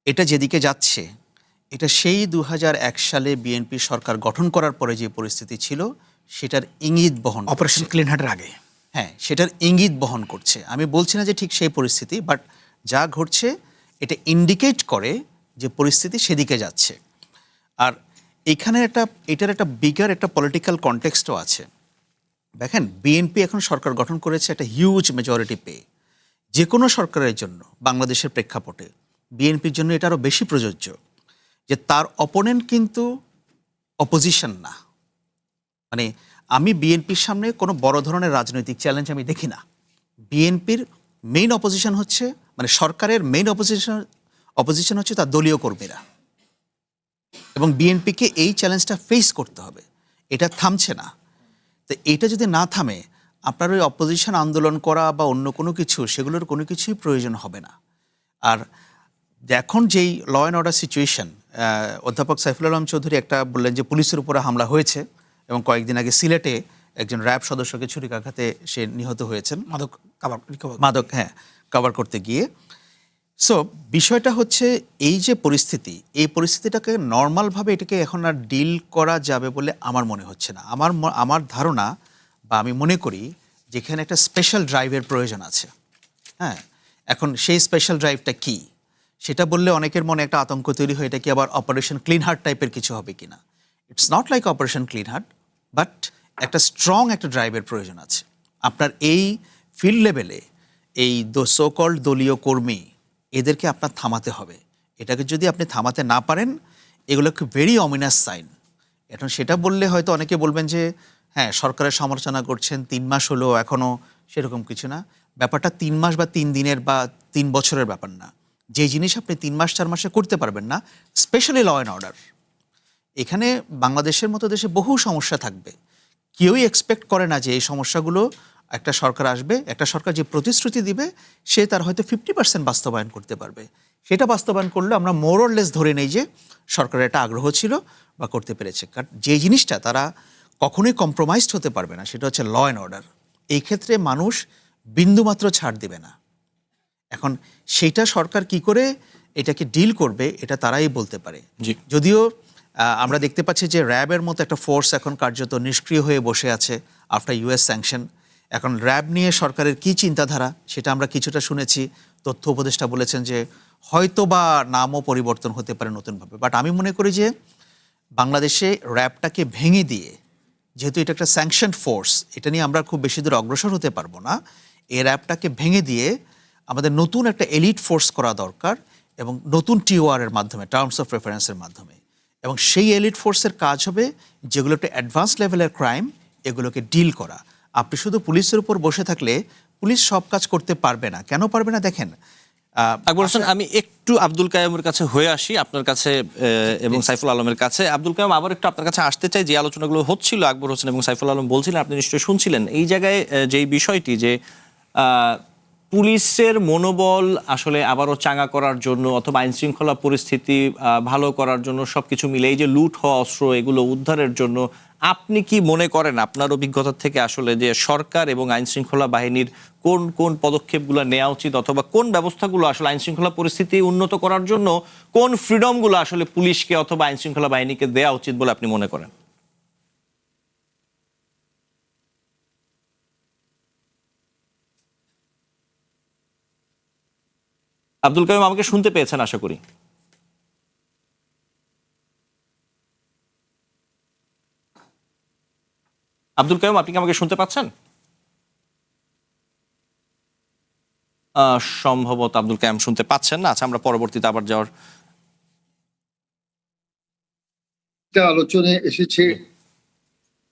এটা যেদিকে যাচ্ছে এটা সেই 2001 সালে বিএনপি সরকার গঠন করার পরে যে পরিস্থিতি ছিল সেটার ইঙ্গিত বহন, অপারেশন ক্লিন হার্টের আগে, হ্যাঁ সেটার ইঙ্গিত বহন করছে। আমি বলছি না যে ঠিক সেই পরিস্থিতি, বাট যা ঘটছে এটা ইন্ডিকেট করে যে পরিস্থিতি সেদিকে যাচ্ছে। আর এখানে এটার একটা বিগার একটা পলিটিক্যাল কনটেক্সটও আছে। দেখেন, বিএনপি এখন সরকার গঠন করেছে একটা হিউজ মেজরিটি পেয়ে। যে কোনো সরকারের জন্য বাংলাদেশের প্রেক্ষাপটে বিএনপির জন্য এটা আরও বেশি প্রযোজ্য যে তার অপোনেন্ট কিন্তু অপোজিশন না। মানে আমি বিএনপির সামনে কোনো বড় ধরনের রাজনৈতিক চ্যালেঞ্জ আমি দেখি না। বিএনপির মেইন অপোজিশন হচ্ছে, মানে সরকারের মেইন অপোজিশন হচ্ছে তার দলীয় কর্মীরা, এবং বিএনপিকে এই চ্যালেঞ্জটা ফেস করতে হবে। এটা থামছে না। তো এটা যদি না থামে, আপনার ওই অপোজিশন আন্দোলন করা বা অন্য কোনো কিছু, সেগুলোর কোনো কিছুই প্রয়োজন হবে না। আর এখন যেই ল অ্যান্ড অর্ডার সিচুয়েশন, অধ্যাপক সাইফুল আলম চৌধুরী একটা বললেন যে পুলিশের উপরে হামলা হয়েছে, এবং কয়েকদিন আগে সিলেটে একজন র্যাব সদস্যকে ছুরিকাঘাতে সে নিহত হয়েছেন মাদক কভার করতে গিয়ে। সো বিষয়টা হচ্ছে এই যে পরিস্থিতি, এই পরিস্থিতিটাকে নর্মালভাবে এটাকে এখন আর ডিল করা যাবে বলে আমার মনে হচ্ছে না। আমার ধারণা বা আমি মনে করি যেখানে একটা স্পেশাল ড্রাইভের প্রয়োজন আছে। হ্যাঁ, এখন সেই স্পেশাল ড্রাইভটা কি সেটা বললে অনেকের মনে একটা আতঙ্ক তৈরি হয়, এটা কি আবার অপারেশন ক্লিন হার্ট টাইপের কিছু হবে কিনা। It's not like operation clean heart, but একটা স্ট্রং একটা ড্রাইভের প্রয়োজন আছে। আপনার এই ফিল্ড লেভেলে এই সো কল্ড দলীয় কর্মী এদেরকে আপনার থামাতে হবে। এটাকে যদি আপনি থামাতে না পারেন, এগুলো একটু ভেরি অমিনাস সাইন। এখন সেটা বললে হয়তো অনেকে বলবেন যে হ্যাঁ সরকারের সমালোচনা করছেন, 3 মাস হলো এখনও, সেরকম কিছু না। ব্যাপারটা 3 মাস বা 3 দিনের বা 3 বছরের ব্যাপার না। যে জিনিস আপনি 3 মাস 4 মাসে করতে পারবেন না, স্পেশালি ল অ্যান্ড অর্ডার, এখানে বাংলাদেশের মতো দেশে বহু সমস্যা থাকবে। কেউই এক্সপেক্ট করে না যে এই সমস্যাগুলো একটা সরকার আসবে, একটা সরকার যে প্রতিশ্রুতি দিবে সে তার হয়তো 50% বাস্তবায়ন করতে পারবে। সেটা বাস্তবায়ন করলে আমরা মোর অর লেস ধরে নেই যে সরকারের একটা আগ্রহ ছিল বা করতে পেরেছে। কারণ যে জিনিসটা তারা কখনোই কম্প্রোমাইজড হতে পারবে না সেটা হচ্ছে ল অ্যান্ড অর্ডার। এই ক্ষেত্রে মানুষ বিন্দুমাত্র ছাড় দিবে না। এখন সেইটা সরকার কি করে এটাকে ডিল করবে এটা তারাই বলতে পারে। যদিও আমরা দেখতে পাচ্ছি যে র্যাবের মতো একটা ফোর্স এখন কার্যত নিষ্ক্রিয় হয়ে বসে আছে আফটার ইউএস স্যাংশন। এখন র্যাব নিয়ে সরকারের কি চিন্তাধারা সেটা আমরা কিছুটা শুনেছি। তথ্য উপদেষ্টা বলেছেন যে হয়তো বা নামও পরিবর্তন হতে পারে নতুনভাবে। বাট আমি মনে করি যে বাংলাদেশে র্যাবটাকে ভেঙে দিয়ে, যেহেতু এটা একটা স্যাংশন ফোর্স, এটা নিয়ে আমরা খুব বেশি দূর অগ্রসর হতে পারবো না। এই র্যাবটাকে ভেঙে দিয়ে আমাদের নতুন একটা এলিট ফোর্স করা দরকার, এবং নতুন টিওআর এর মাধ্যমে, টার্মস অফ রেফারেন্সের মাধ্যমে। এবং সেই এলিট ফোর্সের কাজ হবে যেগুলো একটা অ্যাডভান্স লেভেলের ক্রাইম, এগুলোকে ডিল করা। আপনি শুধু পুলিশের উপর বসে থাকলে পুলিশ সব কাজ করতে পারবে না। কেন পারবে না দেখেন, আকবর হোসেন, আমি একটু আব্দুল কাইয়ুমের কাছে হয়ে আসি আপনার কাছে এবং সাইফুল আলমের কাছে। আব্দুল কাইয়ুম, আবার একটু আপনার কাছে আসতে চাই। যে আলোচনাগুলো হচ্ছিল আকবর হোসেন এবং সাইফুল আলম বলছিলেন, আপনি নিশ্চয়ই শুনছিলেন। এই জায়গায় যেই বিষয়টি যে পুলিশের মনোবল আসলে আবারও চাঙ্গা করার জন্য অথবা আইন শৃঙ্খলা পরিস্থিতি ভালো করার জন্য সবকিছু মিলে এই যে লুট হওয়া অস্ত্র এগুলো উদ্ধারের জন্য আপনি কি মনে করেন আপনার অভিজ্ঞতা থেকে আসলে যে সরকার এবং আইন শৃঙ্খলা বাহিনীর কোন কোন পদক্ষেপগুলো নেওয়া উচিত, অথবা কোন ব্যবস্থাগুলো আসলে আইন শৃঙ্খলা পরিস্থিতি উন্নত করার জন্য কোন ফ্রিডমগুলো আসলে পুলিশকে অথবা আইন শৃঙ্খলা বাহিনীকে দেওয়া উচিত বলে আপনি মনে করেন? আব্দুল কাইয়ুম আমাকে শুনতে পেয়েছেন আশা করি। আব্দুল কাইয়ুম, আপনি কি আমাকে শুনতে পাচ্ছেন? সম্ভবত আব্দুল কাইয়ুম শুনতে পাচ্ছেন না। আচ্ছা, আমরা পরবর্তীতে আবার যাওয়ার আলোচনায় এসেছে,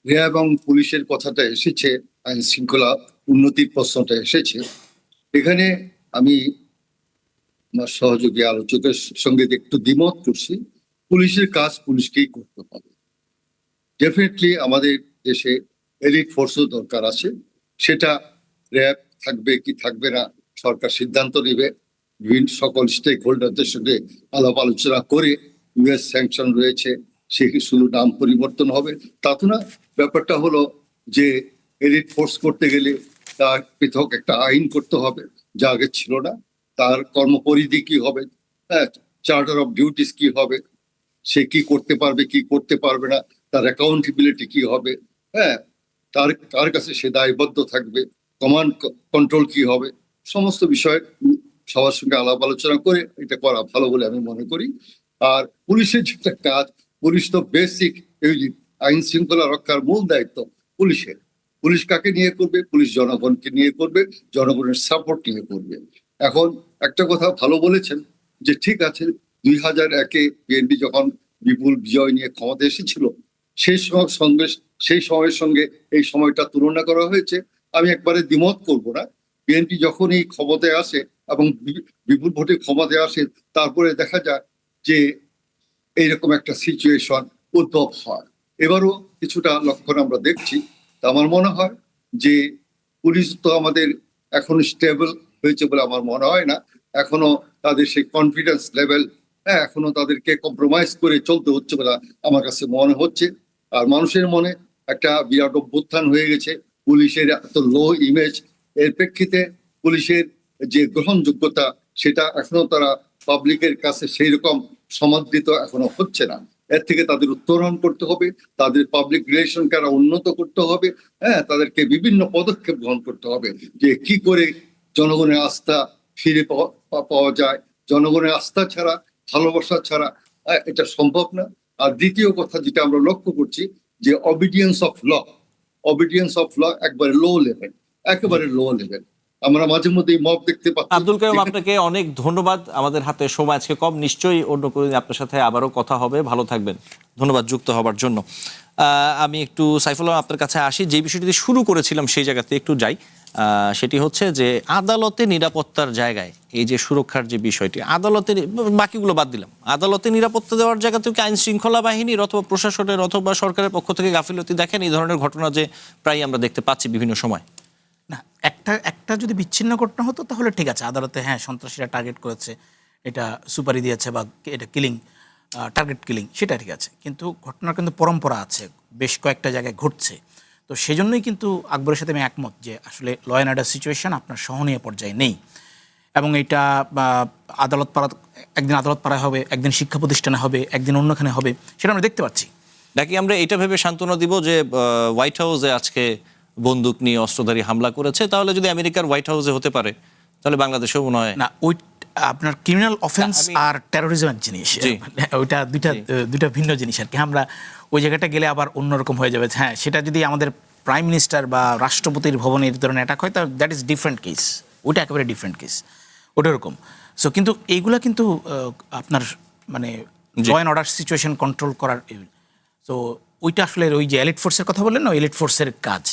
র্যাব এবং পুলিশের কথাটা এসেছে, আইন শৃঙ্খলা উন্নতির প্রশ্নটা এসেছে। এখানে আমি আমার সহযোগী আলোচকের সঙ্গে একটু দ্বিমত করছি। পুলিশের কাজ পুলিশকেই করতে হবে। ডেফিনেটলি আমাদের দেশে এলিট ফোর্সও দরকার আছে। সেটা র্যাব থাকবে কি থাকবে না সরকার সিদ্ধান্ত নেবে, বিভিন্ন সকল স্টেক হোল্ডারদের সঙ্গে আলাপ আলোচনা করে। ইউএস স্যাংশন রয়েছে, সে শুধু নাম পরিবর্তন হবে তা তো না। ব্যাপারটা হলো যে এলিট ফোর্স করতে গেলে তার পৃথক একটা আইন করতে হবে, যা আগে ছিল না। তার কর্মপরিধি কি হবে, হ্যাঁ, চার্টার অফ ডিউটিস কি হবে, সে কি করতে পারবে কি করতে পারবে না, তার অ্যাকাউন্টেবিলিটি কি হবে, হ্যাঁ, তার কাছে সে দায়বদ্ধ থাকবে, কমান্ড কন্ট্রোল কি হবে, সমস্ত বিষয় সবার সঙ্গে আলাপ আলোচনা করে এটা করা ভালো বলে আমি মনে করি। আর পুলিশের যেটা কাজ, পুলিশ তো বেসিক আইন শৃঙ্খলা রক্ষার মূল দায়িত্ব পুলিশের। পুলিশ কাকে নিয়ে করবে? পুলিশ জনগণকে নিয়ে করবে, জনগণের সাপোর্ট নিয়ে করবে। এখন একটা কথা ভালো বলেছেন যে ঠিক আছে, 2001-এ বিএনপি যখন বিপুল বিজয় নিয়ে ক্ষমতা এসেছিল, সেই সময়ের সঙ্গে এই সময়টা তুলনা করা হয়েছে। আমি একবারে দ্বিমত করব না। বিএনপি যখন এই ক্ষমতায় আসে এবং বিপুল ভোটে ক্ষমতায় আসে, তারপরে দেখা যায় যে এইরকম একটা সিচুয়েশন উদ্ভব হয়। এবারও কিছুটা লক্ষণ আমরা দেখছি। তা আমার মনে হয় যে পুলিশ তো আমাদের এখন স্টেবল হয়েছে বলে আমার মনে হয় না। এখনো তাদের সেই কনফিডেন্স লেভেল, হ্যাঁ, এখনো তাদেরকে কম্প্রোমাইজ করে চলতে হচ্ছে বলে আমার কাছে মনে হচ্ছে। আর মানুষের মনে একটা বিরাট অভ্যুত্থান হয়ে গেছে পুলিশের এত লো ইমেজ। এর প্রেক্ষিতে পুলিশের যে গ্রহণযোগ্যতা, সেটা এখনো তারা পাবলিকের কাছে সেই রকম সমাদৃত এখনো হচ্ছে না। এর থেকে তাদের উত্তরণ করতে হবে, তাদের পাবলিক রিলেশনকে আরো উন্নত করতে হবে, হ্যাঁ, তাদেরকে বিভিন্ন পদক্ষেপ গ্রহণ করতে হবে যে কি করে জনগণের আস্থা ফিরে পাওয়া যায়। জনগণের আস্থা ছাড়া, ভালোবাসা ছাড়া এটা সম্ভব না। আর দ্বিতীয় কথা যেটা আমরা লক্ষ্য করছি যে অবিডিয়েন্স অফ ল একবারে লো লেভেল, একেবারে লো লেভেল। আমরা মাঝে মধ্যে মব দেখতে পাচ্ছি। আব্দুল কাইয়ুম, আপনাকে অনেক ধন্যবাদ। আমাদের হাতে সময় আজকে কম, নিশ্চয়ই অন্য কোনো দিন আপনার সাথে আবারও কথা হবে। ভালো থাকবেন, ধন্যবাদ যুক্ত হবার জন্য। আমি একটু সাইফুল্লাহ আপনার কাছে আসি। যে বিষয়টি শুরু করেছিলাম সেই জায়গাতে একটু যাই। সেটি হচ্ছে যে আদালতে নিরাপত্তার জায়গায় এই যে সুরক্ষার যে বিষয়টি, আদালতের বাকিগুলো বাদ দিলাম, আদালতে নিরাপত্তা দেওয়ার জায়গাতেও কি আইন শৃঙ্খলা বাহিনীর অথবা প্রশাসনের অথবা সরকারের পক্ষ থেকে গাফিলতি দেখেন? এই ধরনের ঘটনা যে প্রায় আমরা দেখতে পাচ্ছি বিভিন্ন সময়। না, একটা যদি বিচ্ছিন্ন ঘটনা হতো তাহলে ঠিক আছে, আদালতে হ্যাঁ সন্ত্রাসীরা টার্গেট করেছে, এটা সুপারি দিয়েছে বা এটা কিলিং, টার্গেট কিলিং, সেটা ঠিক আছে। কিন্তু ঘটনার কিন্তু পরম্পরা আছে, বেশ কয়েকটা জায়গায় ঘটছে। তো সেজন্যই কিন্তু আকবরের সাথে আমি একমত যে আসলে ল অ্যান্ড অর্ডার সিচুয়েশন আপনার সহনীয় পর্যায়ে নেই। এবং এটা একদিন আদালত পাড়ায় হবে, একদিন শিক্ষা প্রতিষ্ঠানে হবে, একদিন অন্যখানে হবে, সেটা আমরা দেখতে পাচ্ছি। নাকি আমরা এটা ভেবে সান্ত্বনা দিব যে হোয়াইট হাউসে আজকে বন্দুক নিয়ে অস্ত্রধারী হামলা করেছে, তাহলে যদি আমেরিকার হোয়াইট হাউসে হতে পারে তাহলে বাংলাদেশেও মনে হয় না। ওই আপনার ক্রিমিনাল অফেন্স আর টেরোরিজমের জিনিস, ওইটা দুইটা ভিন্ন জিনিস আর কি। আমরা ওই জায়গাটা গেলে আবার অন্যরকম হয়ে যাবে। হ্যাঁ, সেটা যদি আমাদের প্রাইম মিনিস্টার বা রাষ্ট্রপতির ভবনে এই ধরনের অ্যাটাক হয় তাহলে দ্যাট ইজ ডিফারেন্ট কেস, ওইটা একেবারে ডিফারেন্ট কেস, ওটা ওরকম। সো কিন্তু এইগুলা কিন্তু আপনার মানে law and order situation control করার, তো ওইটা আসলে ওই যে এলিট ফোর্সের কথা বললেন না, এলিট ফোর্সের কাজ।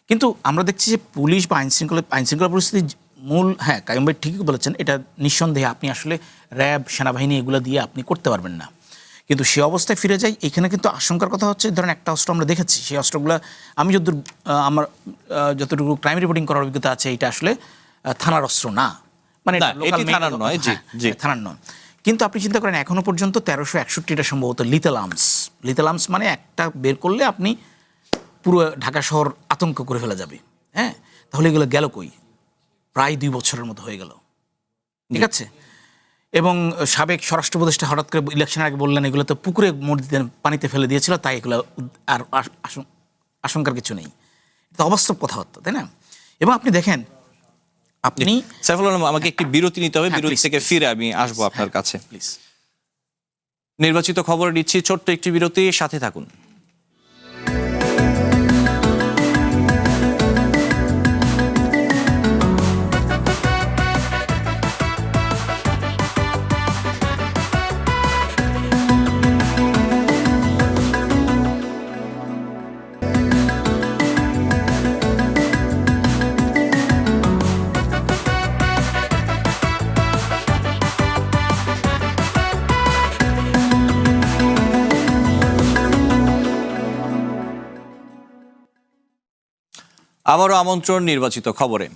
কিন্তু আমরা দেখছি যে পুলিশ বা আইনশৃঙ্খলা পরিস্থিতি মূল, হ্যাঁ কাইয়ুম ভাই ঠিকই বলেছেন, এটা নিঃসন্দেহে আপনি আসলে র্যাব, সেনাবাহিনী এগুলো দিয়ে আপনি করতে পারবেন না। কিন্তু সে অবস্থায় ফিরে যাই, এখানে কিন্তু আশঙ্কার কথা হচ্ছে ধরেন একটা অস্ত্র আমরা দেখেছি, সেই অস্ত্রগুলো আমি আমার যতটুকু ক্রাইম রিপোর্টিং করার অভিজ্ঞতা আছে, এটা আসলে থানার অস্ত্র না, মানে থানার নয়। কিন্তু আপনি চিন্তা করেন এখনো পর্যন্ত 1361টা সম্ভবত লিথেল আর্মস মানে একটা বের করলে আপনি পুরো ঢাকা শহর আতঙ্ক করে ফেলা যাবে। হ্যাঁ, তাহলে এগুলো গেল কই? প্রায় 2 বছরের মতো হয়ে গেল, ঠিক আছে। এবং সাবেক স্বরাষ্ট্র উপদেষ্টা হঠাৎ করে ইলেকশনের আগে বললেন এগুলো তো পুকুরে পানিতে ফেলে দিয়েছিল, তাই এগুলো আর আশঙ্কার কিছু নেই। এটা অবাস্তব কথাবার্তা, তাই না? এবং আপনি দেখেন, আপনি সাইফুল আলম, আমাকে একটি বিরতি নিতে হবে, হ্যাঁ, বিরতি please, থেকে please. ফিরে আমি আসবো আপনার কাছে। প্লিজ, নির্বাচিত খবরে নিচ্ছি ছোট্ট একটি বিরতি, সাথে থাকুন। আবারও আমন্ত্রণ নির্বাচিত খবরে।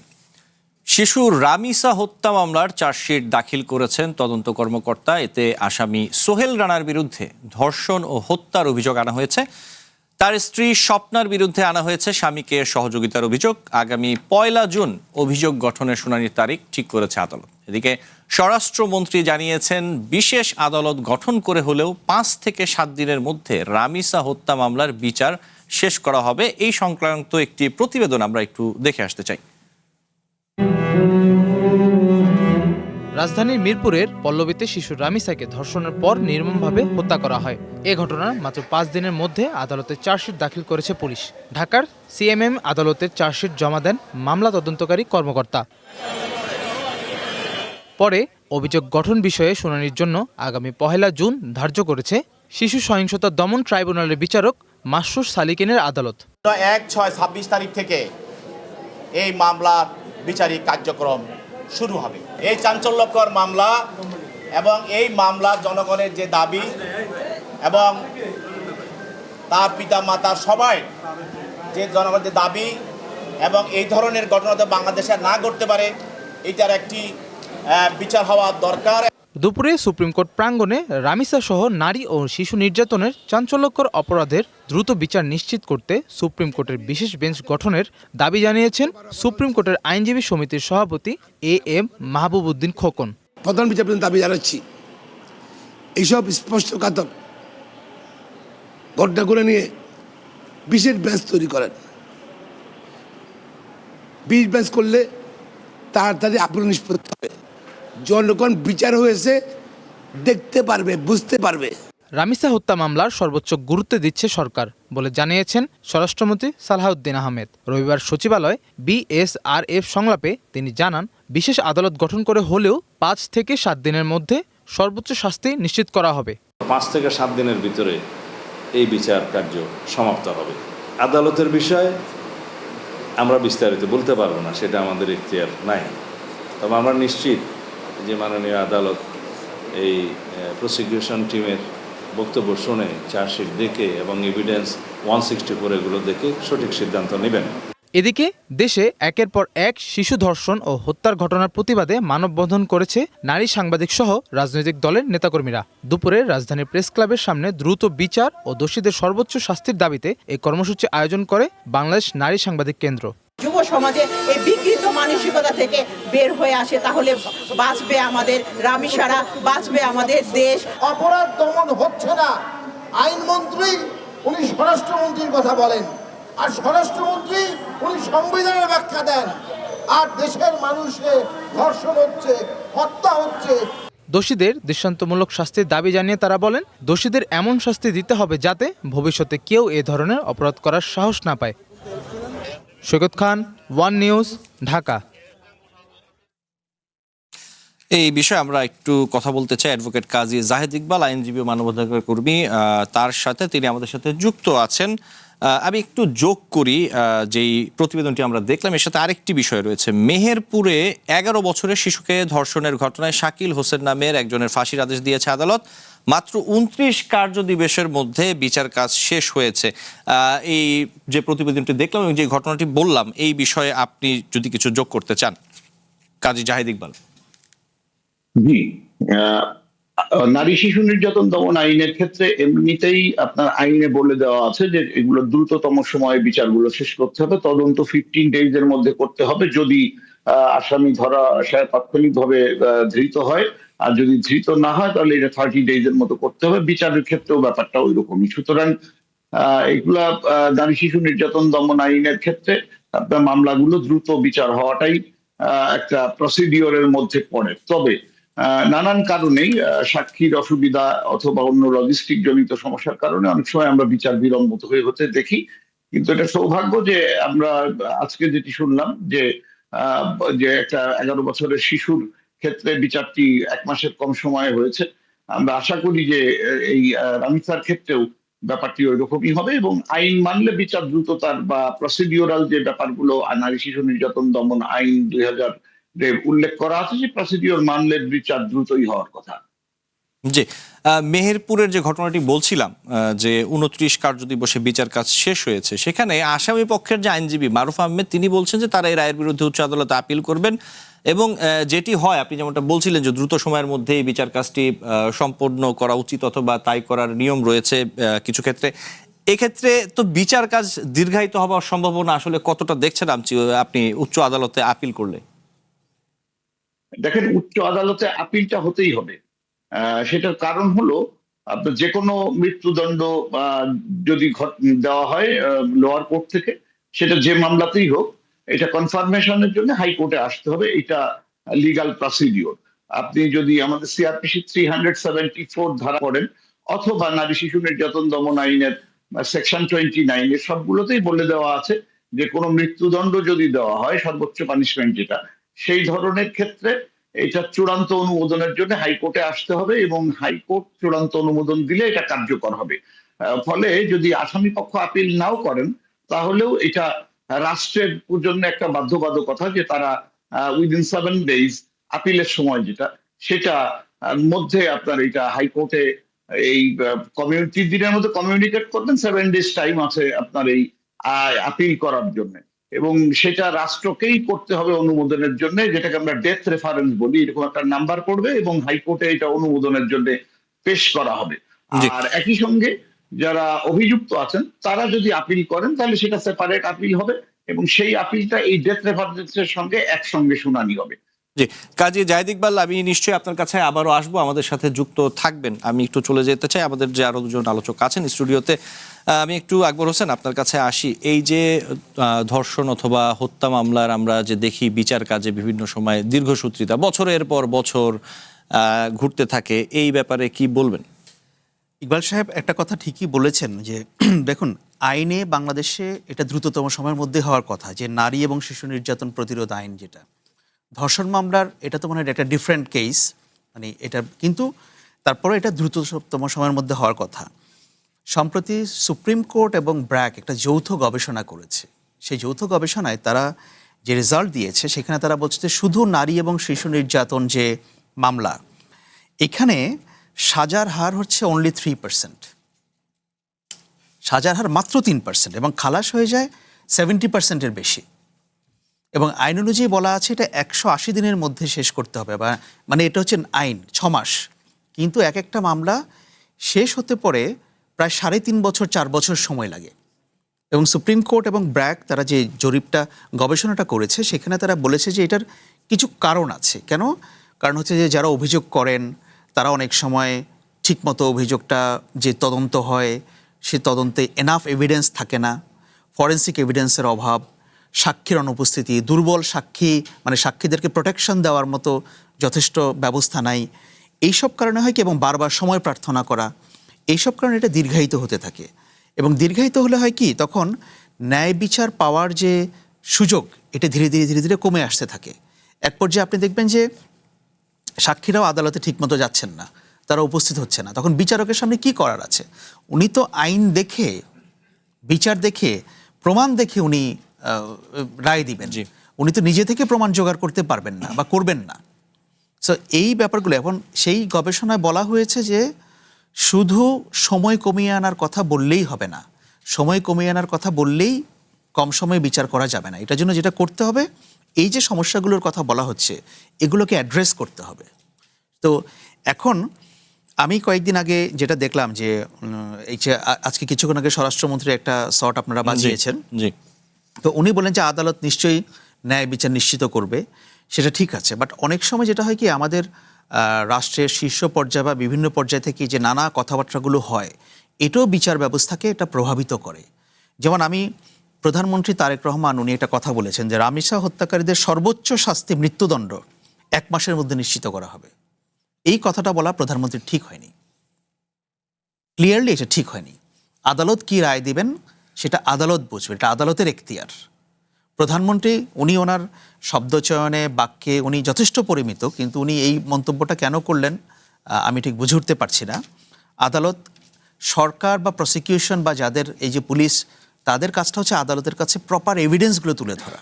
শিশু রামিসা হত্যা মামলার চার্জশিট দাখিল করেছেন তদন্ত কর্মকর্তা। এতে আসামি সোহেল রানার বিরুদ্ধে ধর্ষণ ও হত্যার অভিযোগ আনা হয়েছে। তার স্ত্রী স্বপ্নার বিরুদ্ধে আনা হয়েছে স্বামীকে সহযোগিতার অভিযোগ। আগামী 1 জুন অভিযোগ গঠনের শুনানির তারিখ ঠিক করেছে আদালত। এদিকে স্বরাষ্ট্রমন্ত্রী জানিয়েছেন বিশেষ আদালত গঠন করে হলেও 5 থেকে 7 দিনের মধ্যে রামিসা হত্যা মামলার বিচার শেষ করা হবে। এই সংক্রান্ত একটি প্রতিবেদন আমরা একটু দেখে আসতে চাই। রাজধানীর মিরপুরের পল্লবীতে শিশু রামিসাকে ধর্ষণের পর নির্মমভাবে হত্যা করা হয়। এ ঘটনার মাত্র 5 দিনের মধ্যে আদালতে চার্জশিট দাখিল করেছে পুলিশ। ঢাকার সিএমএম আদালতের চার্জশিট জমা দেন মামলা তদন্তকারী কর্মকর্তা। পরে অভিযোগ গঠন বিষয়ে শুনানির জন্য আগামী 1 জুন ধার্য করেছে শিশু সহিংসতা দমন ট্রাইব্যুনালের বিচারক মাসরুর সালিকিনের আদালত। 1/6/26 তারিখ থেকে এই মামলার বিচারিক কার্যক্রম শুরু হবে। এই চাঞ্চল্যকর মামলা এবং এই মামলা জনগণের যে দাবি এবং তার পিতা মাতার সবাই যে জনগণের যে দাবি এবং এই ধরনের ঘটনা তো বাংলাদেশে না ঘটতে পারে, এটার একটি বিচার হওয়া দরকার। দুপুরে সুপ্রিম কোর্ট প্রাঙ্গণে রামিসা সহ নারী ও শিশু নির্যাতনের চাঞ্চল্যকর অপরাধের দ্রুত বিচার নিশ্চিত করতে সুপ্রিম কোর্টের বিশেষ বেঞ্চ গঠনের দাবি জানিয়েছেন সুপ্রিম কোর্টের আইনজীবী সমিতির সভাপতি AM মাহবুব উদ্দিন খোকন। প্রধান বিচারপতি দাবি জানাচ্ছি এইসব স্পষ্টকাতর ঘটনাগুলো নিয়ে বিশেষ বেঞ্চ তৈরি করেন। বিশেষ বেঞ্চ করলে তাড়াতাড়ি আপনার নিষ্পত্তি হবে, জনগণ বিচার হয়েছে দেখতে পারবে, বুঝতে পারবে। রামিসা হত্যা মামলার সর্বোচ্চ গুরুত্ব দিচ্ছে সরকার বলে জানিয়েছেন স্বরাষ্ট্রমন্ত্রী সালাহউদ্দিন আহমেদ। রবিবার সচিবালয় BSRF সংলাপে তিনি জানান বিশেষ আদালত গঠন করে হলেও 5 থেকে 7 দিনের মধ্যে সর্বোচ্চ শাস্তি নিশ্চিত করা হবে। 5 থেকে 7 দিনের ভিতরে এই বিচার কার্য সমাপ্ত হবে। আদালতের বিষয়ে আমরা বিস্তারিত বলতে পারবো না, সেটা আমাদের ইখতিয়ার নাই। তবে আমরা নিশ্চিত যে মাননীয় আদালত এই প্রসিকিউশন টিমের বক্তব্য শুনে চার্জশিট দেখে এবং এভিডেন্স 164 এগুলো দেখে সঠিক সিদ্ধান্ত নেবেন। এদিকে দেশে একের পর এক শিশু ধর্ষণ ও হত্যার ঘটনার প্রতিবাদে মানববন্ধন করেছে নারী সাংবাদিক সহ রাজনৈতিক দলের নেতাকর্মীরা। দুপুরে রাজধানীর প্রেস ক্লাবের সামনে দ্রুত বিচার ও দোষীদের সর্বোচ্চ শাস্তির দাবিতে এই কর্মসূচি আয়োজন করে বাংলাদেশ নারী সাংবাদিক কেন্দ্র। যুব সমাজে এই বিকৃত মানসিকতা থেকে বের হয়ে আসে, তাহলে বাঁচবে আমাদের রামিসারা, বাঁচবে আমাদের দেশ। অপরাধ দমন হচ্ছে না, আইনমন্ত্রী উনি স্বরাষ্ট্রমন্ত্রীর কথা বলেন, আর স্বরাষ্ট্রমন্ত্রী উনি সংবিধানের ব্যাখ্যা দেন, আর দেশের মানুষের ধর্ষণ হচ্ছে, হত্যা হচ্ছে। দোষীদের দৃষ্টান্তমূলক শাস্তির দাবি জানিয়ে তারা বলেন দোষীদের এমন শাস্তি দিতে হবে যাতে ভবিষ্যতে কেউ এ ধরনের অপরাধ করার সাহস না পায়। সৈকত খান, ওয়ান নিউজ, ঢাকা। এই বিষয়ে আমরা একটু কথা বলতে চাই অ্যাডভোকেট কাজী জাহেদ ইকবাল, আইনজীবী ও মানবাধিকার কর্মী, তার সাথে তিনি আমাদের সাথে যুক্ত আছেন। আমি একটু যোগ করি, যেই প্রতিবেদনটি আমরা দেখলাম এর সাথে আরেকটি বিষয় রয়েছে। মেহেরপুরে 11 বছরের শিশুকে ধর্ষণের ঘটনায় শাকিল হোসেন নামের একজনের ফাঁসির আদেশ দিয়েছে আদালত। মাত্র 29 কার্য দিবসের মধ্যে বিচার কাজ শেষ হয়েছে। এই যে প্রতিবেদনটি দেখলাম এবং যে ঘটনাটি বললাম, এই বিষয়ে আপনি যদি কিছু যোগ করতে চান, কাজী জাহেদ ইকবাল। জি, নারী শিশু নির্যাতন দমন আইনের ক্ষেত্রে এমনিতেই আপনার আইনে বলে দেওয়া আছে যে এগুলো দ্রুততম সময়ে বিচারগুলো শেষ করতে হবে, তদন্ত 15 days এর মধ্যে করতে হবে যদি আসামি ধরা তাৎক্ষণিকভাবে ধৃত হয়, আর যদি ধৃত না হয় তাহলে এটা 30 days এর মতো করতে হবে। বিচারের ক্ষেত্রেও ব্যাপারটা ওই রকমই। সুতরাং এগুলা নারী শিশু নির্যাতন দমন আইনের ক্ষেত্রে আপনার মামলাগুলো দ্রুত বিচার হওয়াটাই একটা প্রসিডিওরের মধ্যে পড়ে। তবে নানান কারণেই সাক্ষীর অসুবিধা অথবা অন্য লজিস্টিক জনিত সমস্যার কারণে অনেক সময় আমরা বিচার বিলম্বিত হয়ে হতে দেখি। কিন্তু এটা সৌভাগ্য যে আমরা আজকে যেটি শুনলাম যে যে একটা 11 বছরের শিশুর ক্ষেত্রে বিচারটি 1 মাসের কম সময়ে হয়েছে। আমরা আশা করি যে এই রামিসার ক্ষেত্রেও ব্যাপারটি ওই রকমই হবে এবং আইন মানলে বিচার দ্রুততার বা প্রসিডিওরাল যে ব্যাপারগুলো নারী শিশু নির্যাতন দমন আইন 2000 উল্লেখ করা আছে যে প্রসিডিওর মানলে বিচার দ্রুতই হওয়ার কথা। জি, মেহেরপুরের যে ঘটনাটি বলছিলাম যে 29 কার্য দিবসে বিচার কাজ শেষ হয়েছে, সেখানে আসামি পক্ষের যে আইনজীবী মারুফ আহমেদ তিনি বলছেন যে তারা এই রায়ের বিরুদ্ধে উচ্চ আদালতে আপিল করবেন এবং যেটি হয় আপনি যেমনটা বলছিলেন যে দ্রুত সময়ের মধ্যে এই বিচার কাজটি সম্পন্ন করা উচিত অথবা তাই করার নিয়ম রয়েছে কিছু ক্ষেত্রে। এক্ষেত্রে তো বিচার কাজ দীর্ঘায়িত হওয়ার সম্ভাবনা আসলে কতটা দেখছেন আপনি উচ্চ আদালতে আপিল করলে? দেখেন, উচ্চ আদালতে আপিলটা হতেই হবে। সেটার কারণ হলো আপনার যে কোনো মৃত্যুদণ্ড যদি দেওয়া হয় লোয়ার কোর্ট থেকে, সেটা যে মামলাতেই হোক, এটা কনফার্মেশনের জন্য হাইকোর্টে আসতে হবে। এটা লিগাল প্রসিডিওর। আপনি যদি আমাদের সিআরপিসি 374 ধারা পড়েন অথবা নারী শিশু নির্যাতন দমন আইনের সেকশন 29 এর সবগুলোতেই বলে দেওয়া আছে যে কোনো মৃত্যুদণ্ড যদি দেওয়া হয়, সর্বোচ্চ পানিশমেন্ট যেটা, সেই ধরনের ক্ষেত্রে এটা চূড়ান্ত অনুমোদনের জন্য হাইকোর্টে আসতে হবে এবং হাইকোর্ট চূড়ান্ত অনুমোদন দিলে এটা কার্যকর হবে। ফলে যদি আসামি পক্ষ আপিল নাও করেন তাহলেও এটা রাষ্ট্রের জন্য একটা বাধ্যবাধকতা যে তারা উইদিন 7 days আপিলের সময় যেটা, সেটা মধ্যে আপনার এটা হাইকোর্টে এই কমিউনিটি দিনের মধ্যে কমিউনিকেট করবেন। 7 days টাইম আছে আপনার এই আপিল করার জন্য এবং সেটা রাষ্ট্রকেই করতে হবে অনুমোদনের জন্য, যেটাকে আমরা ডেথ রেফারেন্স বলি। এরকম একটা নাম্বার পড়বে এবং হাইকোর্টে এটা অনুমোদনের জন্য পেশ করা হবে। আর একই সঙ্গে যারা অভিযুক্ত আছেন তারা যদি আপিল করেন তাহলে সেটা সেপারেট আপিল হবে এবং সেই আপিলটা এই ডেথ রেফারেন্সের সঙ্গে একসঙ্গে শুনানি হবে। জি, কাজী জাহিদ ইকবাল, আমি নিশ্চয়ই আপনার কাছে আবারও আসবো, আমাদের সাথে যুক্ত থাকবেন। আমি একটু চলে যেতে চাই, আমাদের যে আরো দুজন আলোচক আছেন স্টুডিওতে। আমি একটু আকবর হোসেন আপনার কাছে আসি। এই যে ধর্ষণ অথবা হত্যা মামলার আমরা যে দেখি বিচার কাজে বিভিন্ন সময় দীর্ঘসূত্রিতা বছরের পর বছর ঘুরতে থাকে, এই ব্যাপারে কি বলবেন? ইকবাল সাহেব একটা কথা ঠিকই বলেছেন যে দেখুন, আইনে বাংলাদেশে এটা দ্রুততম সময়ের মধ্যে হওয়ার কথা, যে নারী এবং শিশু নির্যাতন প্রতিরোধ আইন যেটা, ধর্ষণ মামলার এটা তো মানে একটা ডিফারেন্ট কেস, মানে এটা কিন্তু তারপরে এটা দ্রুততম সময়ের মধ্যে হওয়ার কথা। সম্প্রতি সুপ্রিম কোর্ট এবং ব্র্যাক একটা যৌথ গবেষণা করেছে। সেই যৌথ গবেষণায় তারা যে রেজাল্ট দিয়েছে সেখানে তারা বলছে যে শুধু নারী এবং শিশু নির্যাতন যে মামলা, এখানে সাজার হার হচ্ছে অনলি 3%, সাজার হার মাত্র 3% এবং খালাস হয়ে যায় 70%-এর বেশি। এবং আইন অনুযায়ী বলা আছে এটা 180 দিনের মধ্যে শেষ করতে হবে, বা মানে এটা হচ্ছে আইন 6 মাস, কিন্তু এক একটা মামলা শেষ হতে পরে প্রায় 3.5 বছর 4 বছর সময় লাগে। এবং সুপ্রিম কোর্ট এবং ব্র্যাক তারা যে জরিপটা গবেষণাটা করেছে সেখানে তারা বলেছে যে এটার কিছু কারণ আছে। কেন? কারণ হচ্ছে যে যারা অভিযোগ করেন তারা অনেক সময় ঠিকমতো অভিযোগটা যে তদন্ত হয় সে তদন্তে এনাফ এভিডেন্স থাকে না, ফরেন্সিক এভিডেন্সের অভাব, সাক্ষীর অনুপস্থিতি, দুর্বল সাক্ষী মানে সাক্ষীদেরকে প্রোটেকশন দেওয়ার মতো যথেষ্ট ব্যবস্থা নাই, এইসব কারণে হয় কি, এবং বারবার সময় প্রার্থনা করা, এইসব কারণে এটা দীর্ঘায়িত হতে থাকে। এবং দীর্ঘায়িত হলে হয় কি, তখন ন্যায় বিচার পাওয়ার যে সুযোগ এটা ধীরে ধীরে ধীরে ধীরে কমে আসতে থাকে। এক পর্যায়ে আপনি দেখবেন যে সাক্ষীরাও আদালতে ঠিকমতো যাচ্ছেন না, তারা উপস্থিত হচ্ছে না। তখন বিচারকের সামনে কি করার আছে? উনি তো আইন দেখে, বিচার দেখে, প্রমাণ দেখে উনি রায় দিবেন, উনি তো নিজে থেকে প্রমাণ জোগাড় করতে পারবেন না বা করবেন না। সো এই ব্যাপারগুলো এখন সেই গবেষণায় বলা হয়েছে যে শুধু সময় কমিয়ে আনার কথা বললেই হবে না, সময় কমিয়ে আনার কথা বললেই কম সময়ে বিচার করা যাবে না। এটার জন্য যেটা করতে হবে, এই যে সমস্যাগুলোর কথা বলা হচ্ছে এগুলোকে অ্যাড্রেস করতে হবে। তো এখন আমি কয়েকদিন আগে যেটা দেখলাম যে এই যে আজকে কিছুক্ষণ আগে স্বরাষ্ট্রমন্ত্রী একটা শট আপনারা বাজিয়েছেন, জি, তো উনি বলেন যে আদালত নিশ্চয়ই ন্যায় বিচার নিশ্চিত করবে, সেটা ঠিক আছে। বাট অনেক সময় যেটা হয় কি, আমাদের রাষ্ট্রের শীর্ষ পর্যায়ে বা বিভিন্ন পর্যায় থেকে যে নানা কথাবার্তাগুলো হয়, এটাও বিচার ব্যবস্থাকে এটা প্রভাবিত করে। যেমন আমি প্রধানমন্ত্রী তারেক রহমান উনি একটা কথা বলেছেন যে রামিসা হত্যাকারীদের সর্বোচ্চ শাস্তি মৃত্যুদণ্ড 1 মাসের মধ্যে নিশ্চিত করা হবে। এই কথাটা বলা প্রধানমন্ত্রীর ঠিক হয়নি, ক্লিয়ারলি এটা ঠিক হয়নি। আদালত কি রায় দিবেন সেটা আদালত বুঝবে, এটা আদালতের এখতিয়ার। প্রধানমন্ত্রী উনি ওনার শব্দচয়নে বাক্যে উনি যথেষ্ট পরিমিত, কিন্তু উনি এই মন্তব্যটা কেন করলেন আমি ঠিক বুঝে উঠতে পারছি না। আদালত, সরকার বা প্রসিকিউশন বা যাদের এই যে পুলিশ, তাদের কাজটা হচ্ছে আদালতের কাছে প্রপার এভিডেন্সগুলো তুলে ধরা,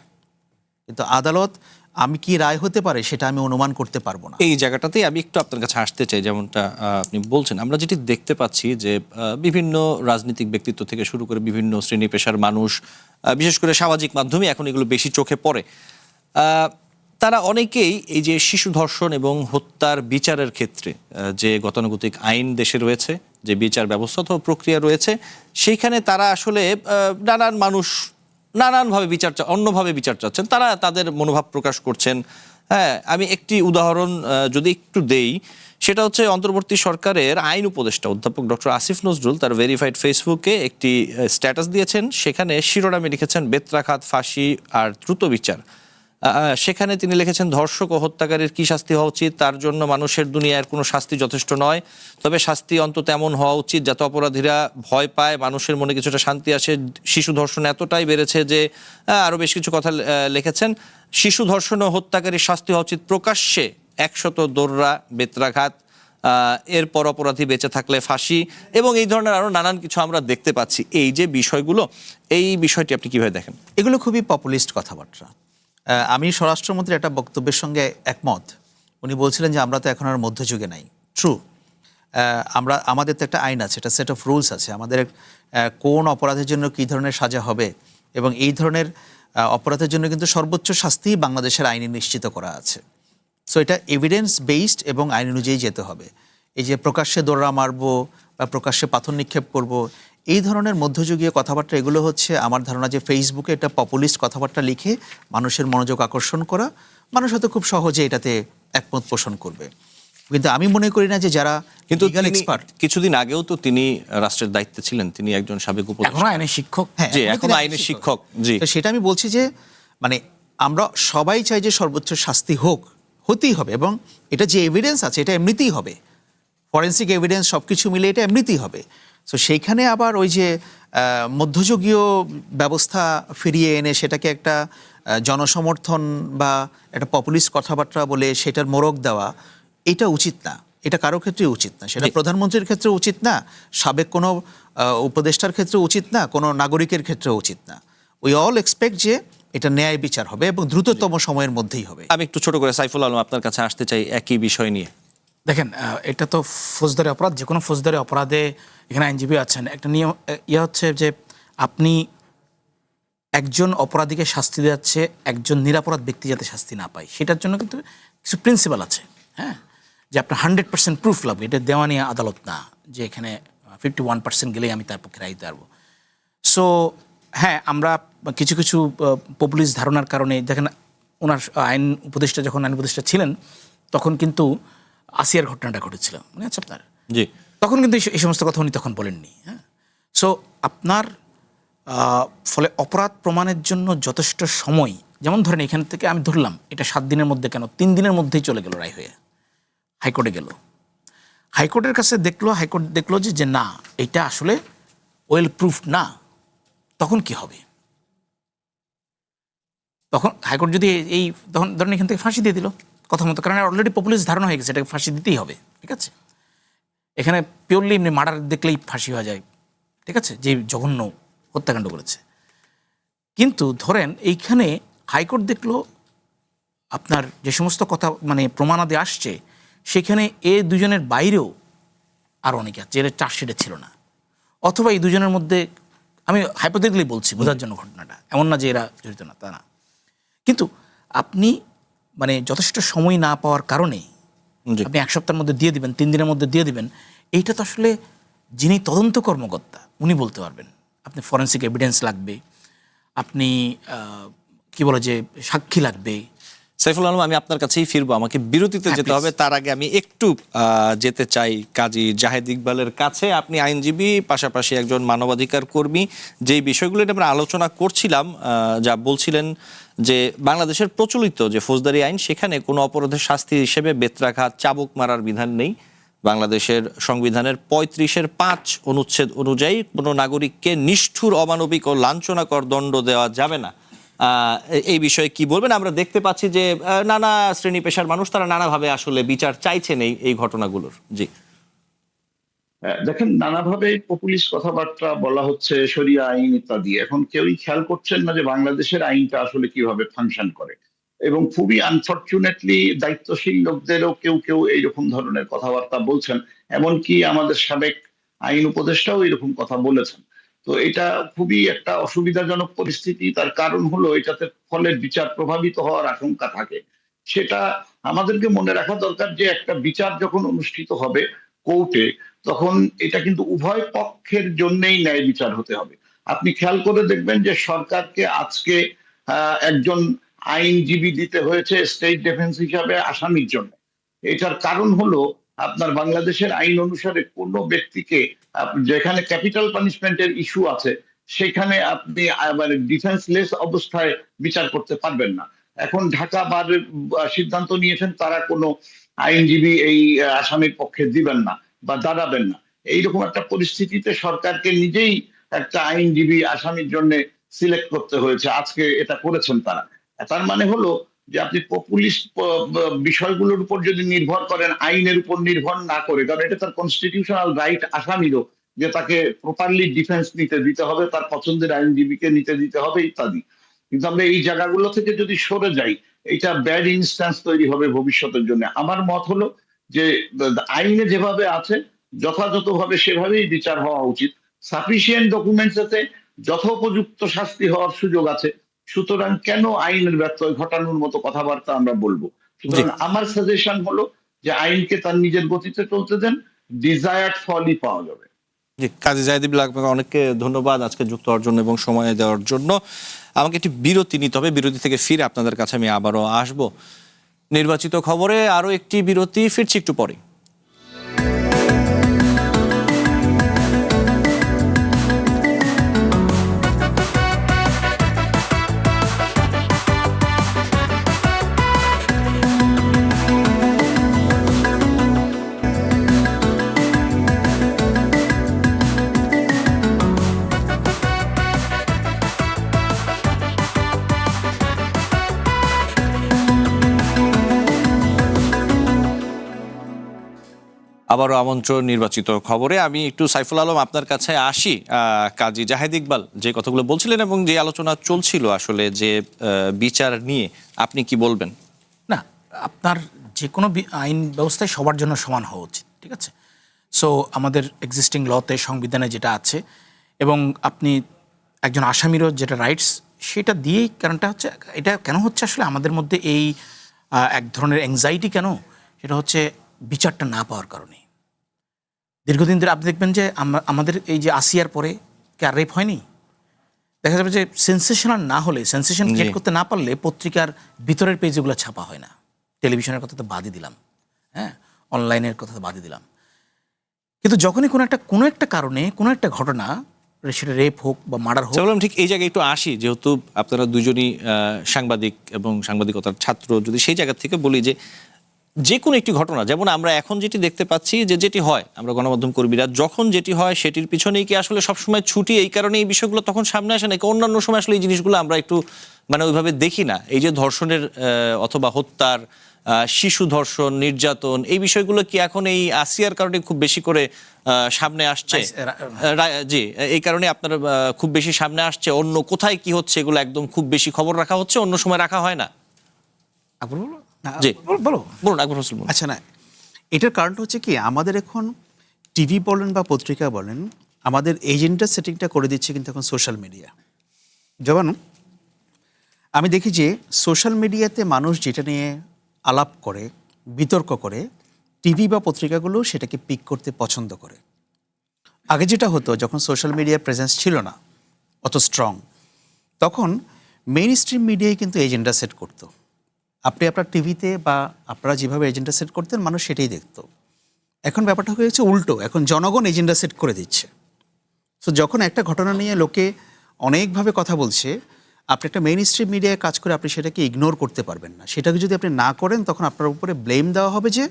কিন্তু আদালত আমি কি রায় হতে পারে সেটা আমি অনুমান করতে পারবো না। এই জায়গাটাতেই আমি একটু আপনার কাছে আসতে চাই। যেমনটা আপনি বলছেন, আমরা যেটি দেখতে পাচ্ছি যে বিভিন্ন রাজনৈতিক ব্যক্তিত্ব থেকে শুরু করে বিভিন্ন শ্রেণী পেশার মানুষ, বিশেষ করে সামাজিক মাধ্যমে এখন এগুলো বেশি চোখে পড়ে, তারা অনেকেই এই যে শিশু ধর্ষণ এবং হত্যার বিচারের ক্ষেত্রে যে গতানুগতিক আইন দেশে রয়েছে, যে বিচার ব্যবস্থা অথবা প্রক্রিয়া রয়েছে, সেইখানে তারা আসলে নানান মানুষ নানানভাবে অন্যভাবে বিচার চাচ্ছেন, তারা তাদের মনোভাব প্রকাশ করছেন। হ্যাঁ, আমি একটি উদাহরণ যদি একটু দেই, সেটা হচ্ছে অন্তর্বর্তী সরকারের আইন উপদেষ্টা অধ্যাপক ডক্টর আসিফ নজরুল তার ভেরিফাইড ফেসবুকে একটি স্ট্যাটাস দিয়েছেন। সেখানে শিরোনামে লিখেছেন বেত্রাঘাত, ফাঁসি আর দ্রুত বিচার। সেখানে তিনি লিখেছেন, ধর্ষক ও হত্যাকারীর কি শাস্তি হওয়া উচিত, তার জন্য মানুষের দুনিয়ার কোনো শাস্তি যথেষ্ট নয়, তবে শাস্তি অন্তত এমন হওয়া উচিত যাতে অপরাধীরা ভয় পায়, মানুষের মনে কিছুটা শান্তি আসে। শিশু ধর্ষণ এতটাই বেড়েছে যে আরও বেশ কিছু কথা লিখেছেন, শিশু ধর্ষণ ও হত্যাকারীর শাস্তি হওয়া উচিত প্রকাশ্যে 100 দোররা, বেত্রাঘাত, এরপর অপরাধী বেঁচে থাকলে ফাঁসি, এবং এই ধরনের আরও নানান কিছু আমরা দেখতে পাচ্ছি। এই যে বিষয়গুলো, এই বিষয়টি আপনি কিভাবে দেখেন? এগুলো খুবই পপুলিস্ট কথাবার্তা। আমি স্বরাষ্ট্রমন্ত্রীর একটা বক্তব্যের সঙ্গে একমত। উনি বলছিলেন যে আমরা তো এখন আর মধ্যযুগে নাই। ট্রু, আমাদের তো একটা আইন আছে, একটা সেট অফ রুলস আছে, আমাদের কোন অপরাধের জন্য কী ধরনের সাজা হবে, এবং এই ধরনের অপরাধের জন্য কিন্তু সর্বোচ্চ শাস্তি বাংলাদেশের আইনে নিশ্চিত করা আছে। সো এটা এভিডেন্স বেসড এবং আইন অনুযায়ী যেতে হবে। এই যে প্রকাশ্যে দৌড়া মারবো বা প্রকাশ্যে পাথর নিক্ষেপ করব, এই ধরনের মধ্যযুগীয় কথাবার্তা, এগুলো হচ্ছে আমার ধারণা যে ফেসবুকে একটা পপুলিস্ট কথাবার্তা লিখে মানুষের মনোযোগ আকর্ষণ করা। মানুষ হয়তো খুব সহজে এটাতে একমত পোষণ করবে, কিন্তু আমি মনে করি না যে যারা কিন্তু লিগ্যাল এক্সপার্ট। কিছুদিন আগেও তো তিনি রাষ্ট্রের দায়িত্বে ছিলেন, তিনি একজন সাবেক এখন আইনের শিক্ষক। হ্যাঁ, এখন আইনের শিক্ষক। জি, তো সেটা আমি বলছি যে মানে আমরা সবাই চাই যে সর্বোচ্চ শাস্তি হোক, হতেই হবে, এবং এটা যে এভিডেন্স আছে এটা এমনিতেই হবে, ফরেন্সিক এভিডেন্স সব কিছু মিলে এটা এমনিতেই হবে। সো সেইখানে আবার ওই যে মধ্যযুগীয় ব্যবস্থা ফিরিয়ে এনে সেটাকে একটা জনসমর্থন বা একটা পপুলিস্ট কথাবার্তা বলে সেটার মোড়ক দেওয়া, এটা উচিত না। এটা কারো ক্ষেত্রে উচিত না, সেটা প্রধানমন্ত্রীর ক্ষেত্রে উচিত না, সাবেক কোনো উপদেষ্টার ক্ষেত্রে উচিত না, কোনো নাগরিকের ক্ষেত্রে উচিত না। উই অল এক্সপেক্ট যে এটা ন্যায় বিচার হবে এবং দ্রুততম সময়ের মধ্যেই হবে। আমি একটু ছোট করে সাইফুল আলম আপনার কাছে আসতে চাই একই বিষয় নিয়ে। দেখেন, এটা তো ফৌজদারি অপরাধ, যে কোনো ফৌজদারি অপরাধে এখানে আইনজীবী আছেন, একটা নিয়ম হচ্ছে যে আপনি একজন অপরাধীকে শাস্তি দেওয়াচ্ছে একজন নিরাপরাধ ব্যক্তি যাতে শাস্তি না পায়, সেটার জন্য কিন্তু কিছু প্রিন্সিপাল আছে। হ্যাঁ, যে আপনার 100% প্রুফ লাগবে, এটা দেওয়ানি আদালত না যে এখানে 51% গেলেই আমি তার পক্ষে রায় দিতে পারবো। সো হ্যাঁ, আমরা কিছু কিছু পপুলিস্ট ধারণার কারণে, দেখেন ওনার আইন উপদেষ্টা যখন আইন উপদেষ্টা ছিলেন তখন কিন্তু আসিয়ার ঘটনাটা ঘটেছিল, মনে আছে আপনার? জি, তখন কিন্তু এই সমস্ত কথা উনি তখন বলেননি। হ্যাঁ, সো আপনার ফলে অপরাধ প্রমাণের জন্য যথেষ্ট সময়, যেমন ধরেন এখান থেকে আমি ধরলাম এটা 7 দিনের মধ্যে কেন 3 দিনের মধ্যেই চলে গেল রায় হয়ে, হাইকোর্টে গেল, হাইকোর্টের কাছে দেখলো, হাইকোর্ট দেখলো যে না, এটা আসলে ওয়েল প্রুফ না, তখন কি হবে? তখন হাইকোর্ট যদি এই তখন ধরেন এখান থেকে ফাঁসি দিয়ে দিল কথা মতো, কারণ অলরেডি পপুলিস্ট ধারণা হয়ে গেছে এটাকে ফাঁসি দিতেই হবে। ঠিক আছে, এখানে পিওরলি এমনি মার্ডার দেখলেই ফাঁসি হয়ে যায়, ঠিক আছে, যে জঘন্য হত্যাকাণ্ড করেছে। কিন্তু ধরেন এইখানে হাইকোর্ট দেখলো আপনার যে সমস্ত কথা মানে প্রমাণাদি আসছে, সেখানে এ দুজনের বাইরেও আর অনেকে আছে এর চার্জশিটে ছিল না, অথবা এই দুজনের মধ্যে, আমি হাইপোথেটিক্যালি বলছি বোঝার জন্য ঘটনাটা, এমন না যে এরা জড়িত না, তা না। কিন্তু আপনি মানে যথেষ্ট সময় না পাওয়ার কারণে জি। আপনি 1 সপ্তাহের মধ্যে দিয়ে দিবেন, 3 দিনের মধ্যে দিয়ে দিবেন, এইটা তো আসলে যিনি তদন্ত কর্মকর্তা উনি বলতে পারবেন। আপনি ফরেন্সিক এভিডেন্স লাগবে, আপনি কি বলে যে সাক্ষী লাগবে। সাইফুল আলম, আমি আপনার কাছেই ফিরবো, আমাকে বিরতিতে যেতে হবে। তার আগে আমি একটু যেতে চাই কাজী জাহেদ ইকবালের কাছে। আপনি আইনজীবী, পাশাপাশি একজন মানবাধিকার কর্মী। যেই বিষয়গুলো আমরা আলোচনা করছিলাম, যা বলছিলেন যে বাংলাদেশের প্রচলিত যে ফৌজদারি আইন, সেখানে কোনো অপরাধের শাস্তি হিসেবে বেত্রাঘাত, চাবুক মারার বিধান নেই। বাংলাদেশের সংবিধানের 35-এর 5 অনুচ্ছেদ অনুযায়ী কোনো নাগরিককে নিষ্ঠুর, অমানবিক ও লাঞ্ছনাকর দণ্ড দেওয়া যাবে না। এই বিষয়ে কি বলবেন? আমরা দেখতে পাচ্ছি যে নানা শ্রেণী পেশার মানুষ তারা নানাভাবে আসলে বিচার চাইছেন এই ঘটনাগুলোর। জি, দেখেন, নানাভাবে পপুলিস্ট কথাবার্তা বলা হচ্ছে, শরিয়া আইন ইত্যাদি। এখন কেউই খেয়াল করছেন না যে বাংলাদেশের আইনটা আসলে কিভাবে ফাংশন করে। এবং খুবই আনফরচুনেটলি দায়িত্বশীল লোকদেরও কেউ কেউ এইরকম ধরনের কথাবার্তা বলছেন। এমনকি আমাদের সাবেক আইন উপদেষ্টাও এরকম কথা বলেছেন। তো এটা খুবই একটা অসুবিধাজনক পরিস্থিতি। তার কারণ হলো এটাতে ফলে বিচার প্রভাবিত হওয়ার আশঙ্কা থাকে। সেটা আমাদেরকে মনে রাখা দরকার যে একটা বিচার যখন অনুষ্ঠিত হবে কোর্টে, তখন এটা কিন্তু উভয় পক্ষের জন্যই ন্যায় বিচার হতে হবে। আপনি খেয়াল করে দেখবেন যে সরকারকে আজকে একজন আইনজীবী দিতে হয়েছে স্টেট ডিফেন্স হিসাবে আসামির জন্য। এটার কারণ হলো আপনার বাংলাদেশের আইন অনুসারে কোনো ব্যক্তিকে যেখানে ক্যাপিটাল পানিশমেন্টের ইস্যু আছে সেখানে আপনি মানে ডিফেন্সলেস অবস্থায় বিচার করতে পারবেন না। এখন ঢাকা বারের সিদ্ধান্ত নিয়েছেন তারা কোনো আইনজীবী এই আসামির পক্ষে দিবেন না বা দাঁড়াবেন না। এইরকম একটা পরিস্থিতিতে সরকারকে নিজেই একটা আইনজীবী আসামির জন্য সিলেক্ট করতে হয়েছে। আজকে এটা করেছেন তারা। তার মানে হলো যে আপনি পপুলিস্ট বিষয়গুলোর উপর যদি নির্ভর করেন, আইনের উপর নির্ভর না করে, কারণ এটা তার কনস্টিটিউশনাল রাইট আসামিরও যে তাকে প্রপারলি ডিফেন্স নিতে দিতে হবে, তার পছন্দের আইনজীবীকে নিতে দিতে হবে ইত্যাদি। কিন্তু আমরা এই জায়গাগুলো থেকে যদি সরে যাই, এটা ব্যাড ইনস্ট্যান্স তৈরি হবে ভবিষ্যতের জন্য। আমার মত হলো যে আইনে যেভাবে আছে যথাযথভাবে সেভাবেই বিচার হওয়া উচিত। সাফিসিয়েন্ট ডকুমেন্টস এতে যথোপযুক্ত শাস্তি হওয়ার সুযোগ আছে। সুতরাং কেন আইনের ব্যত্যয় ঘটানোর মতো কথাবার্তা আমরা বলবো? সুতরাং আমার সাজেশন হলো যে আইনকে তার নিজের গতিতে চলতে দেন, ডিজায়ার্ড ফলই পাওয়া যাবে। জি, কাজী জাহেদ ইকবাল, আপনাকে অনেককে ধন্যবাদ আজকে যুক্ত হওয়ার জন্য এবং সময় দেওয়ার জন্য। আমাকে একটি বিরতি নিতে হবে, বিরতি থেকে ফিরে আপনাদের কাছে আমি আবারও আসবো। নির্বাচিত খবরে আরো একটি বিরতি, ফিরছি একটু পরে। আবারও আমন্ত্রণ নির্বাচিত খবরে। আমি একটু সাইফুল আলম আপনার কাছে আসি। কাজী জাহেদ ইকবাল যে কথাগুলো বলছিলেন এবং যে আলোচনা চলছিল আসলে যে বিচার নিয়ে, আপনি কি বলবেন? না, আপনার যে কোনো আইন ব্যবস্থায় সবার জন্য সমান হওয়া উচিত, ঠিক আছে? সো আমাদের এক্সিস্টিং লতে, সংবিধানে যেটা আছে, এবং আপনি একজন আসামিরও যেটা রাইটস সেটা দিয়েই, কারণটা হচ্ছে এটা কেন হচ্ছে আসলে আমাদের মধ্যে এই এক ধরনের অ্যাংজাইটি কেন, সেটা হচ্ছে বিচারটা না পাওয়ার কারণে। দীর্ঘদিন ধরে আপনি দেখবেন যে আমাদের এই যে আসিয়ার পরে কি আর রেপ হয়নি? দেখা যাবে যে সেন্সেশনাল না হলে, সেন্সেশন ক্রিয়েট করতে না পারলে পত্রিকার ভিতরের পেজগুলো ছাপা হয় না। টেলিভিশনের কথা তো বাদই দিলাম, হ্যাঁ, অনলাইনের কথা তো বাদই দিলাম। কিন্তু যখনই কোনো একটা কারণে কোনো একটা ঘটনা, সেটা রেপ হোক বা মার্ডার হোক। ঠিক এই জায়গায় একটু আসি, যেহেতু আপনারা দুজনই সাংবাদিক এবং সাংবাদিকতার ছাত্র, যদি সেই জায়গা থেকে বলি যে কোনো একটি ঘটনা, যেমন আমরা এখন যেটি দেখতে পাচ্ছি যে যেটি হয়, আমরা গণমাধ্যম কর্মীরা যখন যেটি হয় সেটির পিছনেই কি আসলে সবসময় ছুটি, এই কারণে এই বিষয়গুলো তখন সামনে আসে নাকি অন্যান্য সময় আসলে এই জিনিসগুলো আমরা একটু মানে ওইভাবে দেখি না? এই যে ধর্ষণের অথবা হত্যার, শিশু ধর্ষণ, নির্যাতন, এই বিষয়গুলো কি এখন এই আসিয়ার কারণে খুব বেশি করে সামনে আসছে? জি, এই কারণে আপনার খুব বেশি সামনে আসছে। অন্য কোথায় কি হচ্ছে এগুলো একদম খুব বেশি খবর রাখা হচ্ছে, অন্য সময় রাখা হয় না। আচ্ছা, না, এটার কারণটা হচ্ছে কি, আমাদের এখন টিভি বলেন বা পত্রিকা বলেন, আমাদের এজেন্ডা সেটিংটা করে দিচ্ছে কিন্তু এখন সোশ্যাল মিডিয়া। যেমন আমি দেখি যে সোশ্যাল মিডিয়াতে মানুষ যেটা নিয়ে আলাপ করে, বিতর্ক করে, টিভি বা পত্রিকাগুলো সেটাকে পিক করতে পছন্দ করে। আগে যেটা হতো, যখন সোশ্যাল মিডিয়ার প্রেজেন্স ছিল না অত স্ট্রং, তখন মেইন স্ট্রিম মিডিয়ায় কিন্তু এজেন্ডা সেট করতো। আপনি আপনার টিভিতে বা আপনারা যেভাবে এজেন্ডা সেট করতেন, মানুষ সেটাই দেখতো। এখন ব্যাপারটা হয়েছে উল্টো, এখন জনগণ এজেন্ডা সেট করে দিচ্ছে। সো যখন একটা ঘটনা নিয়ে লোকে অনেকভাবে কথা বলছে, আপনি একটা মেইন স্ট্রিম মিডিয়ায় কাজ করে আপনি সেটাকে ইগনোর করতে পারবেন না। সেটাকে যদি আপনি না করেন, তখন আপনার উপরে ব্লেম দেওয়া হবে যে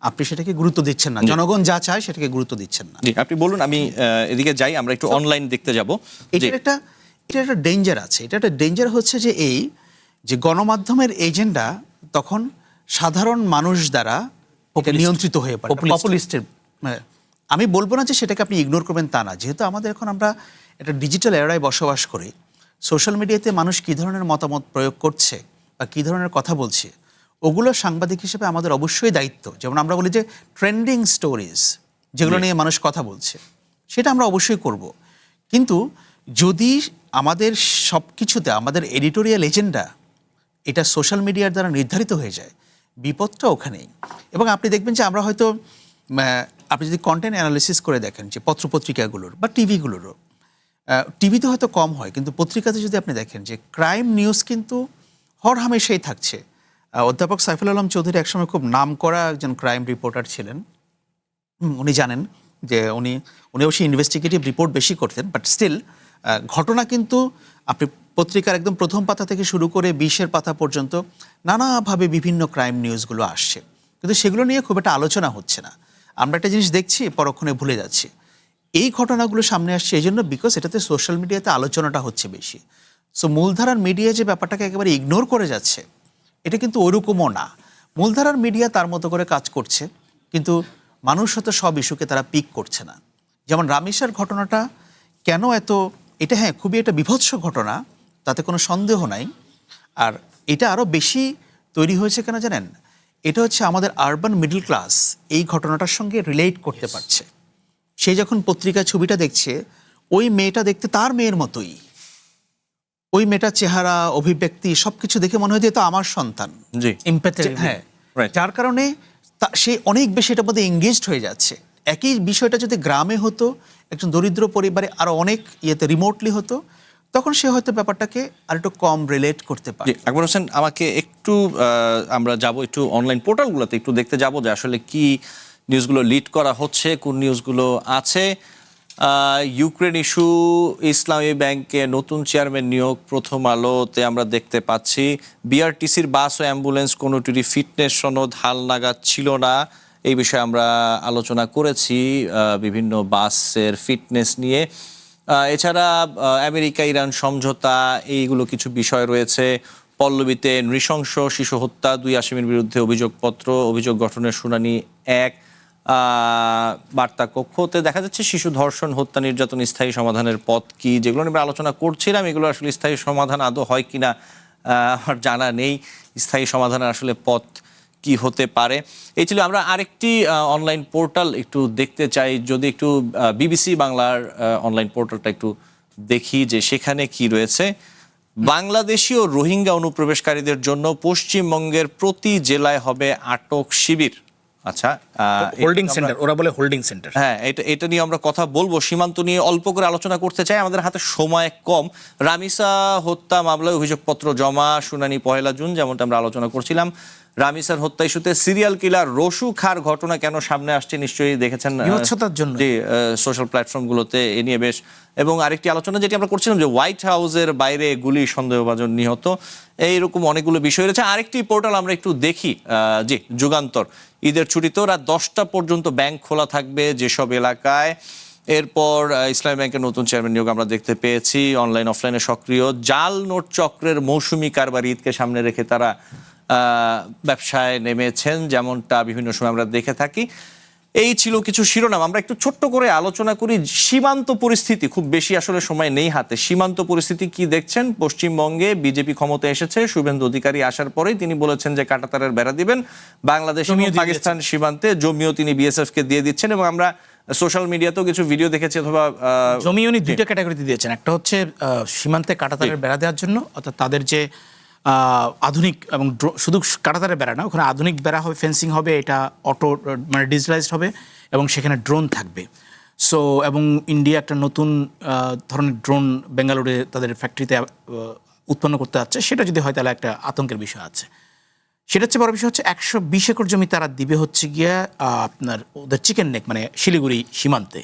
আপনি সেটাকে গুরুত্ব দিচ্ছেন না, জনগণ যা চায় সেটাকে গুরুত্ব দিচ্ছেন না। জি, আপনি বলুন, আমি এদিকে যাই, আমরা একটু অনলাইন দেখতে যাব। এটা একটা ডেঞ্জার আছে। এটা একটা ডেঞ্জার হচ্ছে যে গণমাধ্যমের এজেন্ডা তখন সাধারণ মানুষ দ্বারা নিয়ন্ত্রিত হয়ে পড়ে, পপুলিস্টের। আমি বলবো না যে সেটাকে আপনি ইগনোর করবেন, তা না। যেহেতু আমরা একটা ডিজিটাল এরায় বসবাস করি, সোশ্যাল মিডিয়াতে মানুষ কী ধরনের মতামত প্রয়োগ করছে বা কী ধরনের কথা বলছে, ওগুলো সাংবাদিক হিসেবে আমাদের অবশ্যই দায়িত্ব। যেমন আমরা বলি যে ট্রেন্ডিং স্টোরিজ, যেগুলো নিয়ে মানুষ কথা বলছে, সেটা আমরা অবশ্যই করব। কিন্তু যদি আমাদের সব কিছুতে আমাদের এডিটোরিয়াল এজেন্ডা এটা সোশ্যাল মিডিয়ার দ্বারা নির্ধারিত হয়ে যায়, বিপদটা ওখানেই। এবং আপনি দেখবেন যে আমরা হয়তো, আপনি যদি কন্টেন্ট অ্যানালিসিস করে দেখেন যে পত্রপত্রিকাগুলোর বা টিভিগুলোরও, টিভিতে হয়তো কম হয়, কিন্তু পত্রিকাতে যদি আপনি দেখেন যে ক্রাইম নিউজ কিন্তু হরহামেশাই থাকছে। অধ্যাপক সাইফুল আলম চৌধুরী একসময় খুব নামকরা একজন ক্রাইম রিপোর্টার ছিলেন। উনি জানেন যে উনি অবশ্যই ইনভেস্টিগেটিভ রিপোর্ট বেশি করতেন, বাট স্টিল ঘটনা কিন্তু আপনি পত্রিকার একদম প্রথম পাতা থেকে শুরু করে 20-এর পাতা পর্যন্ত নানাভাবে বিভিন্ন ক্রাইম নিউজগুলো আসছে, কিন্তু সেগুলো নিয়ে খুব একটা আলোচনা হচ্ছে না। আমরা একটা জিনিস দেখছি, পরক্ষণে ভুলে যাচ্ছি। এই ঘটনাগুলো সামনে আসছে এই জন্য বিকজ এটাতে সোশ্যাল মিডিয়াতে আলোচনাটা হচ্ছে বেশি। সো মূলধারার মিডিয়া যে ব্যাপারটাকে একেবারে ইগনোর করে যাচ্ছে, এটা কিন্তু ওইরকমও না। মূলধারার মিডিয়া তার মতো করে কাজ করছে, কিন্তু মানুষ হয়তো সব ইস্যুকে তারা পিক করছে না। যেমন রামিসার ঘটনাটা কেন এটা হ্যাঁ খুবই একটা বিভৎস ঘটনা, তাতে কোনো সন্দেহ নাই। আর এটা আরও বেশি তৈরি হয়েছে কেন জানেন? এটা হচ্ছে আমাদের আরবান মিডল ক্লাস এই ঘটনাটার সঙ্গে রিলেট করতে পারছে। সে যখন পত্রিকায় ছবিটা দেখছে, ওই মেয়েটা দেখতে তার মেয়ের মতোই, ওই মেয়েটার চেহারা, অভিব্যক্তি সবকিছু দেখে মনে হয় যে তো আমার সন্তান। জি, হ্যাঁ, যার কারণে সে অনেক বেশি এটার মধ্যে এঙ্গেজড হয়ে যাচ্ছে। একই বিষয়টা যদি গ্রামে হতো, একজন দরিদ্র পরিবারে আরো অনেক রিমোটলি হতো, তখন সে হয়তো ব্যাপারটাকে আর একটু কম রিলেট করতে পারে। আকবর হোসেন, আমাকে একটু আমরা যাব একটু অনলাইন পোর্টালগুলোতে একটু দেখতে যাব যে আসলে কি নিউজগুলো লিড করা হচ্ছে, কোন নিউজগুলো আছে। ইউক্রেন ইস্যু, ইসলামী ব্যাংকে নতুন চেয়ারম্যান নিয়োগ, প্রথম আলোতে আমরা দেখতে পাচ্ছি। বিআরটিসির বাস ও অ্যাম্বুলেন্স কোনোটিরই ফিটনেস সনদ হালনাগাদ ছিল না, এই বিষয়ে আমরা আলোচনা করেছি বিভিন্ন বাসের ফিটনেস নিয়ে। এছাড়া আমেরিকা ইরান সমঝোতা, এইগুলো কিছু বিষয় রয়েছে। পল্লবীতে নৃশংস শিশু হত্যা, 2 আসামির বিরুদ্ধে অভিযোগপত্র, অভিযোগ গঠনের শুনানি 1। বার্তা কক্ষতে দেখা যাচ্ছে শিশু ধর্ষণ, হত্যা, নির্যাতন স্থায়ী সমাধানের পথ কি, যেগুলো আমরা আলোচনা করছিলাম, এগুলো আসলে স্থায়ী সমাধান আদৌ হয় কিনা আমার জানা নেই। স্থায়ী সমাধানের আসলে পথ কি হতে পারে, এই ছিল। আমরা আরেকটি অনলাইন পোর্টাল একটু দেখতে চাই, যদি একটু বিবিসি বাংলার অনলাইন পোর্টালটা একটু দেখি যে সেখানে কি রয়েছে। বাংলাদেশি ও রোহিঙ্গা অনুপ্রবেশকারীদের জন্য পশ্চিমবঙ্গের প্রতি জেলায় হবে আটক শিবির। আচ্ছা, হোল্ডিং সেন্টার, ওরা বলে হোল্ডিং সেন্টার। হ্যাঁ, এটা নিয়ে আমরা কথা বলবো। সীমান্ত নিয়ে অল্প করে আলোচনা করতে চাই, আমাদের হাতে সময় কম। রামিসা হত্যা মামলায় অভিযোগপত্র জমা, শুনানি 1 জুন, যেমনটা আমরা আলোচনা করছিলাম। রামিসার হত্যা ইস্যুতে সিরিয়াল কিলার রসু খার ঘটনা কেন সামনে আসছে নিশ্চয়ই দেখেছেন বিভৎসতার জন্য সোশ্যাল প্ল্যাটফর্মগুলোতে, এ নিয়ে বেশ। এবং আরেকটি আলোচনা যেটি আমরা করছিলাম যে হোয়াইট হাউসের বাইরে গুলি, সন্দেহভাজন নিহত, এইরকম অনেকগুলো বিষয় রয়েছে। আরেকটি পোর্টাল আমরা একটু দেখি, জি, যুগান্তর। ঈদের ছুটিতেও রাত 10টা পর্যন্ত ব্যাংক খোলা থাকবে যেসব এলাকায়। এরপর ইসলামী ব্যাংকের নতুন চেয়ারম্যান নিয়োগ আমরা দেখতে পেয়েছি। অনলাইন অফলাইনে সক্রিয় জাল নোট চক্রের মৌসুমি কারবারি, ঈদকে সামনে রেখে তারা ব্যবসায় নেমেছেন, যেমনটা বিভিন্ন সময় আমরা দেখে থাকি। এই ছিল কিছু শিরোনাম। আমরা একটু ছোট্ট করে আলোচনা করি সীমান্ত পরিস্থিতি, খুব বেশি আসলে সময় নেই হাতে। সীমান্ত পরিস্থিতি কি দেখছেন? পশ্চিমবঙ্গে বিজেপি ক্ষমতায় এসেছে, শুভেন্দু অধিকারী আসার পরেই তিনি বলেছেন যে কাঁটাতারের বেড়া দিবেন বাংলাদেশ এবং পাকিস্তান সীমান্তে, জমিও তিনি বিএসএফ কে দিয়ে দিচ্ছেন। এবং আমরা সোশ্যাল মিডিয়াতেও কিছু ভিডিও দেখেছি, অথবা জমি উনি 2টা ক্যাটাগরিতে দিয়েছেন। একটা হচ্ছে সীমান্তে কাঁটাতারের বেড়া দেওয়ার জন্য, অর্থাৎ তাদের যে আধুনিক এবং শুধু কাঁটাতারে বেড়া না, ওখানে আধুনিক বেড়া হবে, ফেন্সিং হবে, এটা অটো মানে ডিজিটালাইজড হবে এবং সেখানে ড্রোন থাকবে। সো এবং ইন্ডিয়া একটা নতুন ধরনের ড্রোন বেঙ্গালুরুতে তাদের ফ্যাক্টরিতে উৎপন্ন করতে যাচ্ছে, সেটা যদি হয় তাহলে একটা আতঙ্কের বিষয় আছে। সেটা হচ্ছে বড় বিষয় হচ্ছে 120 একর জমি তারা দিবে হচ্ছে গিয়া আপনার ওদের চিকেন নেক মানে শিলিগুড়ি সীমান্তে।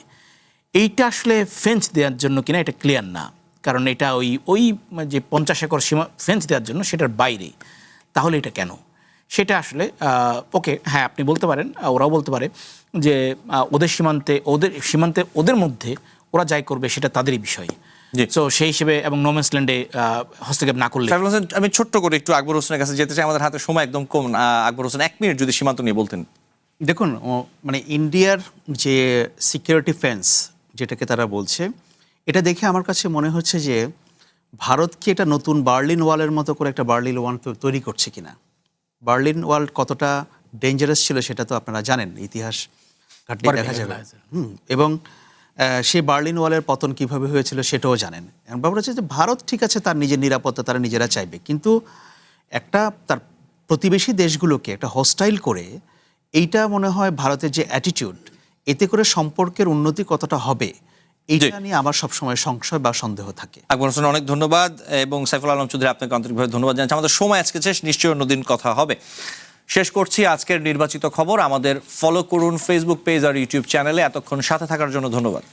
এইটা আসলে ফেন্স দেওয়ার জন্য কিনা এটা ক্লিয়ার না, কারণ এটা ওই যে 50 একর সীমা ফেন্স দেওয়ার জন্য সেটার বাইরে। তাহলে এটা কেন সেটা আসলে ওকে, হ্যাঁ আপনি বলতে পারেন, ওরাও বলতে পারে যে ওদের সীমান্তে ওদের মধ্যে ওরা যাই করবে সেটা তাদেরই বিষয়। সো সেই হিসেবে এবং নোম্যান্স ল্যান্ডে হস্তক্ষেপ না করলে। আমি ছোট্ট করে একটু আকবর হোসেনের কাছে যেতে চাই, আমাদের হাতে সময় একদম কম। আকবর হোসেন 1 মিনিট যদি সীমান্ত নিয়ে বলতেন। দেখুন, মানে ইন্ডিয়ার যে সিকিউরিটি ফেন্স যেটাকে তারা বলছে, এটা দেখে আমার কাছে মনে হচ্ছে যে ভারত কি এটা নতুন বার্লিন ওয়ালের মতো করে একটা বার্লিন ওয়াল তৈরি করছে কিনা। বার্লিন ওয়াল কতটা ডেঞ্জারাস ছিল সেটা তো আপনারা জানেন, ইতিহাস ঘাটলে দেখা যাবে। এবং সেই বার্লিন ওয়ালের পতন কিভাবে হয়েছিল সেটাও জানেন। ব্যাপার হচ্ছে যে ভারত ঠিক আছে, তার নিজের নিরাপত্তা তারা নিজেরা চাইবে, কিন্তু একটা তার প্রতিবেশী দেশগুলোকে একটা হস্টাইল করে, এইটা মনে হয় ভারতের যে অ্যাটিটিউড, এতে করে সম্পর্কের উন্নতি কতটা হবে এইটা নিয়ে আমার সবসময় সংশয় বা সন্দেহ থাকে। আকবর হোসেন অনেক ধন্যবাদ, এবং সাইফুল আলম চৌধুরী আপনাকে আন্তরিকভাবে ধন্যবাদ জানাচ্ছি। আমাদের সময় আজকে শেষ, নিশ্চয়ই অন্যদিন কথা হবে। শেষ করছি আজকের নির্বাচিত খবর। আমাদের ফলো করুন ফেসবুক পেজ আর ইউটিউব চ্যানেলে। এতক্ষণ সাথে থাকার জন্য ধন্যবাদ।